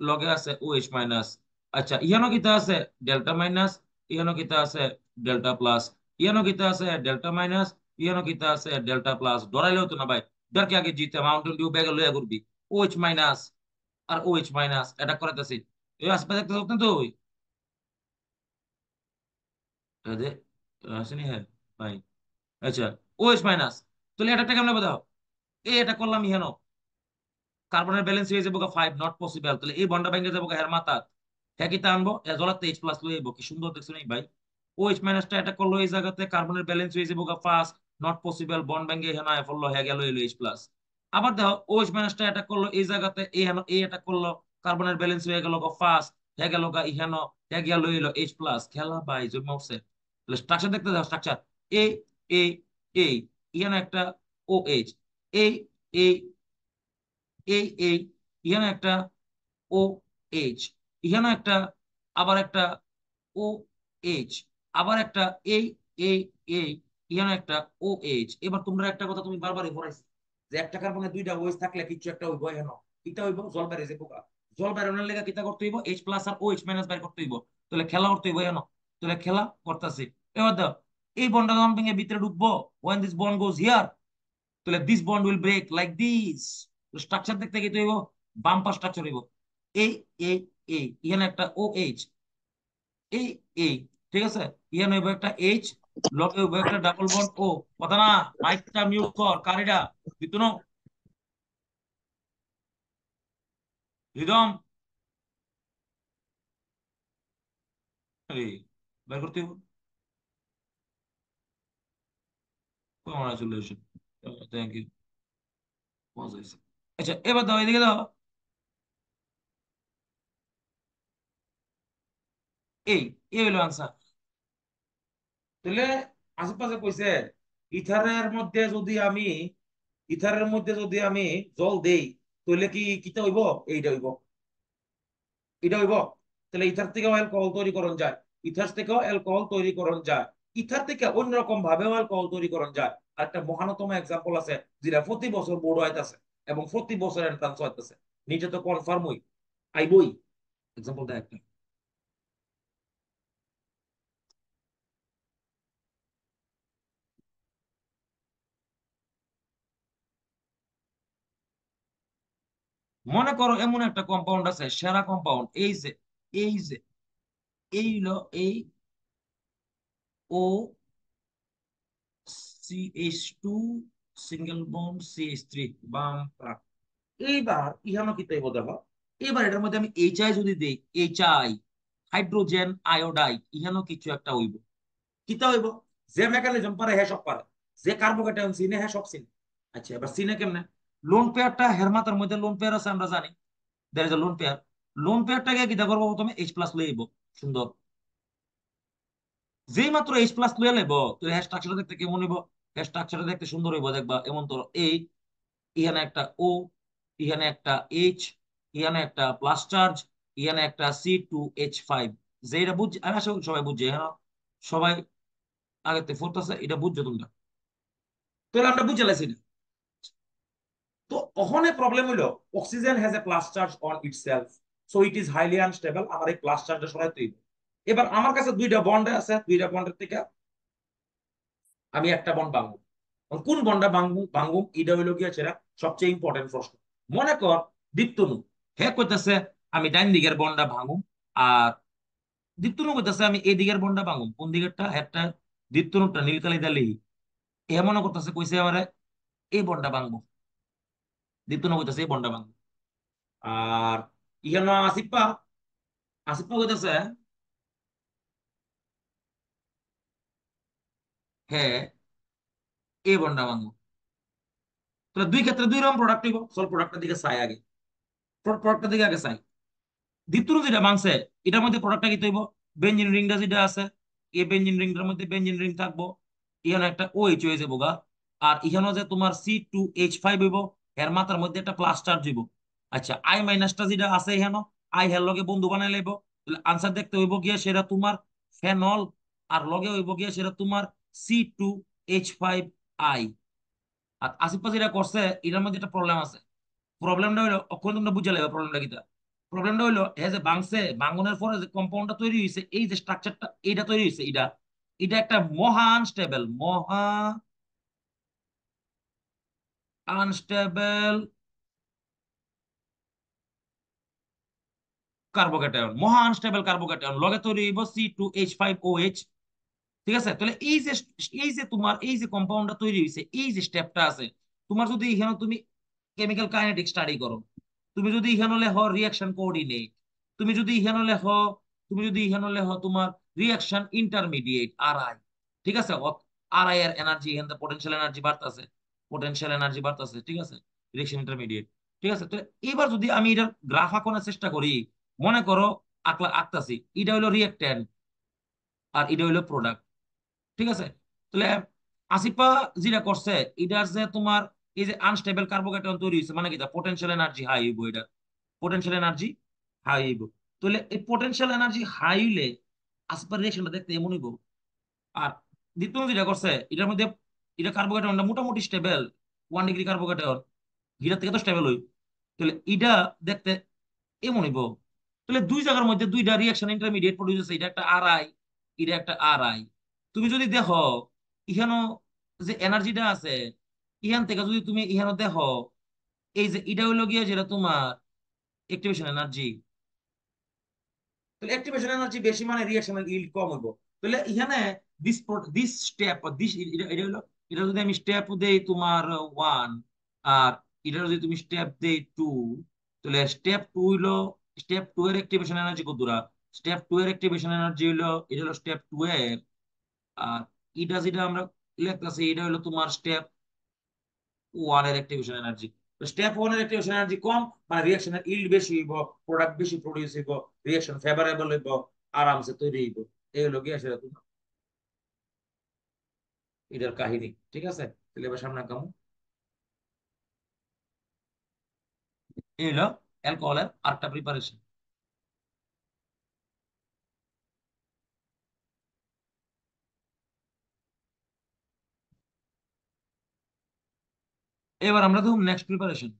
লগে আছে OH-। আচ্ছা, ইহানো কিতা আছে? ডেল্টা মাইনাস, ইহানো কিতা আছে? ডেল্টা প্লাস, ইহানো কিতা আছে? ডেল্টা মাইনাস, ইহানো কিতা আছে? Delta plus. ডরাইলেও তো না ভাই, ডরকে আগে জিতে মাউন্টেন ডিউ ব্যাগে লইয়া করবি। OH- আর OH- এটা করাইতেছি। এই আশপাশে দেখতে তো তুই, দে আসেনি হ্যাঁ ভাই। আচ্ছা, ওএইচ মাইনাস, তাহলে এটা কেমনে বোঝাও? এটা করলাম ইহেন কার্বনের ব্যালেন্স হয়ে যাবো 5, নট পসিবল। তাহলে এই বন্ডা ভেঙে যাবো হের মাথা, হ্যাঁ কি তা আনবো জলাতে এইচ প্লাস লই আইবো, কি সুন্দর দেখছো নি ভাই? ওএইচ মাইনাসটা এটা করলো এই জায়গাতে, কার্বনের ব্যালেন্স হয়ে যাবো ফার্স্ট, নট পসিবল, বন্ড ভেঙে হেনা ফেললো, হ্যাঁ গেল এলো এইচ প্লাস। আবার দেখো ওএইচ মাইনাসটা এটা করলো এই জায়গাতে, এই হেন এই এটা করলো, কার্বনের ব্যালেন্স হয়ে গেল ফার্স্ট, হ্যাঁ গেল গা ইহেন, হ্যাঁ গেল এলো এইচ প্লাস। খেলা ভাই জমে উঠছে। তাহলে স্ট্রাকচার দেখতে দাও, স্ট্রাকচার এ এ এই ইহেন একটা ও এইচ, এই এই এই ইহেন একটা ও এইচ, ইহেন একটা, আবার একটা ও এইচ, আবার একটা এই এই এই ইহেন একটা ও এইচ। এবার তোমরা একটা কথা তুমি বারবারই পড়াইছো যে একটা কার্বনে দুইটা ওএইচ থাকলে কিছু একটা হইব, হেন কিটা হইব, জল বাইরে যে পোকা, জল বাইরানোর লেগে কিটা করতে হইব, এইচ প্লাস আর ও এইচ মাইনাস বাইর করতে হইব। তাহলে খেলা করতে হইব হেন, তাহলে খেলা করতেছি। এবার দাও এই বন্ডটা যখন ভেঙে ভিতরে ঢুকবো, when this bond goes here, তাহলে this bond will break like this. Structure দেখতে কি হইব, বাম্পার স্ট্রাকচার হইব। এই এই এই এখানে একটা ও এইচ, এই এই ঠিক আছে, এখানে হইব একটা এইচ, লগে হইব একটা ডাবল বন্ড ও। কথা না, মাইকটা মিউট কর, কারিডা দিত না রিদম রে বের করতে হইব। কংগ্রাচুলেশন, থ্যাংক ইউ, মজা হয়েছে। আচ্ছা এবার দাও এদিকে দাও, এই এই হইলো আনসার। তাহলে আশেপাশে কইছে ইথারের মধ্যে যদি আমি, ইথারের মধ্যে যদি আমি জল দেই, তাহলে কি কিটা হইব, এইটা হইব, এটা হইব। তাহলে ইথার থেকেও অ্যালকোহল তৈরি করণ যায়, ইথার থেকেও অ্যালকোহল তৈরি করণ যায়, ইথার থেকে অন্যরকম ভাবেও অ্যালকোহল তৈরি করণ যায়। আর একটা মহানতম এক্সাম্পল আছে, যেটা প্রতি বছর বোর্ড হইতাছে এবং প্রতি বছর এন্ট্রান্স হইতাছে, নিচে তো কনফার্ম হই আইবই। এক্সাম্পলটা একটা, মনে করো এমন একটা কম্পাউন্ড আছে, সেরা কম্পাউন্ড, এই যে এই হলো এই ও CH2 সিঙ্গেল বন্ড CH3 বাম। এইবার ইহানো কি তাই দেখো, এবার এটার মধ্যে আমি এইচআই যদি দেই, এইচআই হাইড্রোজেন আয়োডাইড, ইহানো কিছু একটা হইব, কিতা হইব, যে মেকানিজম পারে হ্যাঁ সব পারে, যে কার্বোকেটায়ন চিনে হ্যাঁ সব চিনে। আচ্ছা এবার চিনে কেমনে, লোন পেয়ারটা হেরমাতার মধ্যে লোন পেয়ার আছে আমরা জানি, there is lone pair, lone পেয়ারটাকে কিতা করবো প্রথমে এইচ প্লাস লইব, সুন্দর, যেই মাত্র এইচ প্লাস লইয়া লাইব, তো হ্যাঁ স্ট্রাকচারটা দেখতে কেমন হইব, হ্যাঁ স্ট্রাকচারটা দেখতে সুন্দর হইব, দেখবা এমন তো এই, এখানে একটা ও, এখানে একটা এইচ, এখানে একটা প্লাস চার্জ, এখানে একটা C2H5। যেটা বুঝ আমি আশা করি সবাই বুঝছে, হ্যাঁ সবাই আগেতে ফোর্থ আছে, এটা বুঝছো তোমরা? তাহলে আমরা বুঝে লাইছি না। তো ওখানে প্রবলেম হইলো, oxygen has A plus charge on itself, so it is highly unstable, আমার এই প্লাস চার্জটা সরাইতে হইব। এবার আমার কাছে দুইটা বন্ড আছে, দুইটা বন্ডের থেকে আমি একটা বন্ড ভাঙবো। কোন বন্ডটা ভাঙবো ভাঙবো এটা হইলো গিয়ে সেটা সবচেয়ে ইম্পর্টেন্ট প্রশ্ন। মনে কর দীপ্তনু, হ্যাঁ কইতাছে আমি ডাইন দিকের বন্ডটা ভাঙুম, আর দীপ্তনু কইতাছে আমি এই দিকের বন্ডটা ভাঙুম, কোন দিকেরটা একটা, দীপ্তনুটা নীলকালি দালি, এ মনে করতেছে কইছে আমারে এই বন্ডটা ভাঙবো, দীপ্তনু কইতাছে এই বন্ডটা ভাঙবো। আর ইহানো আসিফা, আসিফা কইতাছে হ্যাঁ এই বন্ডটা ভাঙবো। তাহলে দুই ক্ষেত্রে দুই রকম প্রোডাক্ট হইব, সল প্রোডাক্টের দিকে চাই আগে, প্রোডাক্টের দিকে আগে চাই। দ্বিতীয় যেটা মাংসে, এটার মধ্যে প্রোডাক্টটা কি তৈব, বেঞ্জিন রিংটা যেটা আছে, এই বেঞ্জিন রিংটার মধ্যে বেঞ্জিন রিং থাকবো, এখানে একটা OH হয়ে যাবো গা, আর এখানে যে তোমার C2H5 হইব, এর মাথার মধ্যে একটা প্লাস চার্জ হইব। আচ্ছা আই মাইনাসটা যেটা আছে এখানে, আই হের লগে বন্ধু বানাই লাইব, তাহলে আনসার দেখতে হইব গিয়ে সেটা তোমার ফেনল, আর লগে হইব গিয়ে সেটা তোমার C2H5 আই। আর আসিফ যেটা করছে এটার মধ্যে একটা প্রবলেম আছে, প্রবলেমটা হইলো অক্ষর তোমরা বুঝে লাগবে প্রবলেমটা কিটা। প্রবলেমটা হইলো এ যে বাংছে, বাঙ্গনের পরে যে কম্পাউন্ডটা তৈরি হয়েছে, এই যে স্ট্রাকচারটা এইটা তৈরি হয়েছে, এটা এটা একটা মহা আনস্টেবল, মহা আনস্টেবল কার্বোক্যাটায়ন, মহা আনস্টেবল কার্বোক্যাটায়ন, লগে তৈরি হইব C2H5OH, ঠিক আছে? তাহলে এই যে তোমার এই যে কম্পাউন্ডটা তৈরি হয়েছে, এই যে স্টেপটা আছে, তোমার যদি এখানে তুমি কেমিক্যাল কাইনেটিক স্টাডি করো, তুমি যদি এখানে লেখো রিয়াকশন কোঅর্ডিনেট, তুমি যদি এখানে লেখো তুমি যদি এখানে লেখো তোমার রিয়াকশন ইন্টারমিডিয়েট আর আই, ঠিক আছে? আর আই এর এনার্জি এখানে পটেনশিয়াল এনার্জি বাড়তেছে, পটেনশিয়াল এনার্জি বাড়তেছে, ঠিক আছে? রিয়াকশন ইন্টারমিডিয়েট, ঠিক আছে? তো এবার যদি আমি এটার গ্রাফ আঁকানোর চেষ্টা করি, মনে করো আঁকতাছি, এটা হলো রিয়েক্ট্যান্ট আর এটা হলো প্রোডাক্ট, ঠিক আছে? তাহলে আসিফা যেটা করছে, এটার যে তোমার এই যে আনস্টেবল কার্বোকেটন তৈরি হয়েছে, মানে কি পটেনশিয়াল এনার্জি হাই হইব, এটা পটেনশিয়াল এনার্জি হাই হইব। তাহলে এই পটেনশিয়াল এনার্জি হাই হইলে আসিফার রিয়েকশনটা দেখতে এমন হইব। আর দ্বিতীয় যেটা করছে, এটার মধ্যে এটা কার্বোকেটনটা মোটামুটি স্টেবল, 1 ডিগ্রি কার্বোকেটন হিটার থেকে তো স্টেবল হই। তাহলে এটা দেখতে এমন হইব। তাহলে দুই জায়গার মধ্যে দুইটা রিয়াকশন ইন্টারমিডিয়েট প্রডিউস হচ্ছে, এটা একটা আর আই, এটা একটা আর আই। তুমি যদি দেখো ইহানো যে এনার্জিটা আছে, ইহান থেকে যদি তুমি ইহানো দেখো, এই যে এটা হইলো গিয়ে যেটা তোমার অ্যাক্টিভেশন এনার্জি, তাহলে অ্যাক্টিভেশন এনার্জি বেশি মানে রিঅ্যাকশনের ইল্ড কম হইব। তাহলে এখানে দিস স্টেপ দিস এটা হলো, এটা যদি আমি স্টেপ দেই তোমার 1, আর এটা যদি তুমি স্টেপ দেই 2, তাহলে স্টেপ 2 হইলো, স্টেপ 2 এর অ্যাক্টিভেশন এনার্জি কত দূরা, স্টেপ 2 এর অ্যাক্টিভেশন এনার্জি হইলো, এটা হলো স্টেপ 2 এর। আর এটা যেটা আমরা লিখতেছি, এটা হলো তোমার স্টেপ 1 এর অ্যাক্টিভেশন এনার্জি। স্টেপ 1 এর অ্যাক্টিভেশন এনার্জি কম, মানে রিঅ্যাকশনের ইল্ড বেশি হইব, প্রোডাক্ট বেশি প্রডিউস হইব, রিঅ্যাকশন ফেভারেবল হইব, আরামসে তৈরি হইব। এই হলো গিয়ে সেটা তোমার এটার কাহিনী, ঠিক আছে? তাহলে এবার সামনে আগামো। এই হলো অ্যালকোহলের আরেকটা প্রিপারেশন। এবার আমরা দেখুন নেক্সট প্রিপারেশন।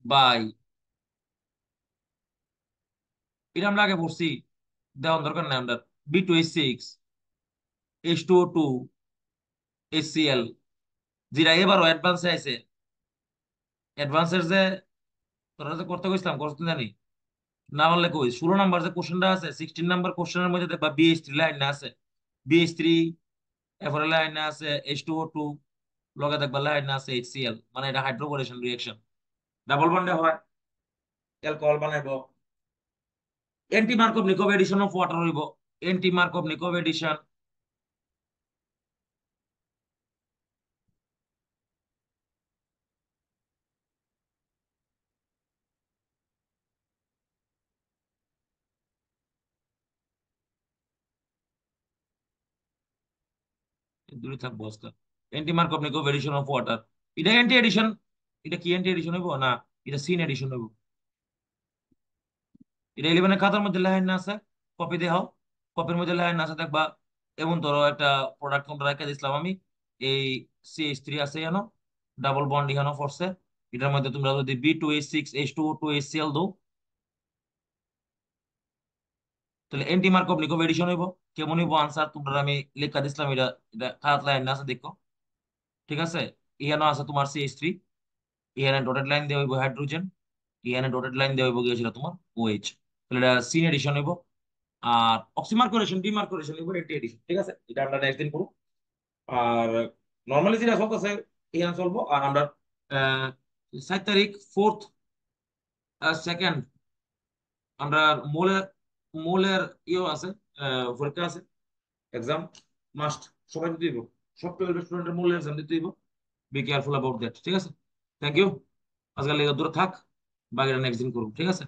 বাই, এটা আমরা আগে পড়ছি, দেওয়ার দরকার নাই আমরা। B2H6 H2O2 HCl, যেটা এবারও অ্যাডভান্সে আছে। অ্যাডভান্সের যে তোরা যে করতে গেছিলাম করতে জানি না, বললে কই 16 নাম্বার যে কোশ্চেনটা আছে, 16 নাম্বার কোশ্চেনের মধ্যে দেখবা BH3 লাইন না আছে, BH3 এরপরে লাইন না আছে H2O2, লগে দেখবা লাইন না আছে HCl, মানে এটা হাইড্রোবোরেশন রিঅ্যাকশন, ডাবল বন্ডে হয়, অ্যালকোহল বানাইবো। Anti Markovnikov addition of water হইব, এন্টি মার্কভ নিকোভ এডিশন। দূরে থাকবো আজকে। Anti Markovnikov addition of water, এটা এন্টি এডিশন, এটা কি এন্টি এডিশন হইব না, এটা সিন এডিশন হইব। এটা 11 খাতার মধ্যে লাইন না আছে, কপি দেখাও, কপির মধ্যে লাইন না আছে দেখবা। এমন ধরো একটা প্রোডাক্ট তোমরা রেখে দিছিলাম আমি, এই CH3 আছে এখানে, ডাবল বন্ড এখানে ফোর্সে, এটার মধ্যে তোমরা যদি B2H6 H2O2 HCl দাও, তাহলে এন্টি মার্কভ নিকোভ এডিশন হইব। কেমন হইব আনসার তোমরা আমি লেখা দিছিলাম, এটা এটা খাতার লাইন না আছে দেখো, ঠিক আছে? এখানে আছে তোমার CH3, এখানে ডটেড লাইন দেওয়া হইব হাইড্রোজেন, এখানে ডটেড লাইন দেওয়া হইব গিয়েছিল তোমার OH, তাহলে এটা সিন এডিশন হইব। আর অক্সিমার্কুলেশন ডিমার্কুলেশন এগুলো একটি এডিশন, ঠিক আছে? এটা আমরা নেক্সট দিন করব। আর নর্মালি যেটা চলতেছে এখানে চলবো। আর আমরা 7 তারিখ 4th 2nd আমরা মোলের মোলের ইয়ে আছে, পরীক্ষা আছে, এক্সাম মাস্ট, সবাই দিতে দিব, সব 12 স্টুডেন্টের মোলের এক্সাম দিতে দিব। বি কেয়ারফুল অ্যাবাউট দ্যাট, ঠিক আছে? Thank you. আজকাল লেগে দূরে থাক, বাকিটা নেক্সট দিন করুন, ঠিক আছে?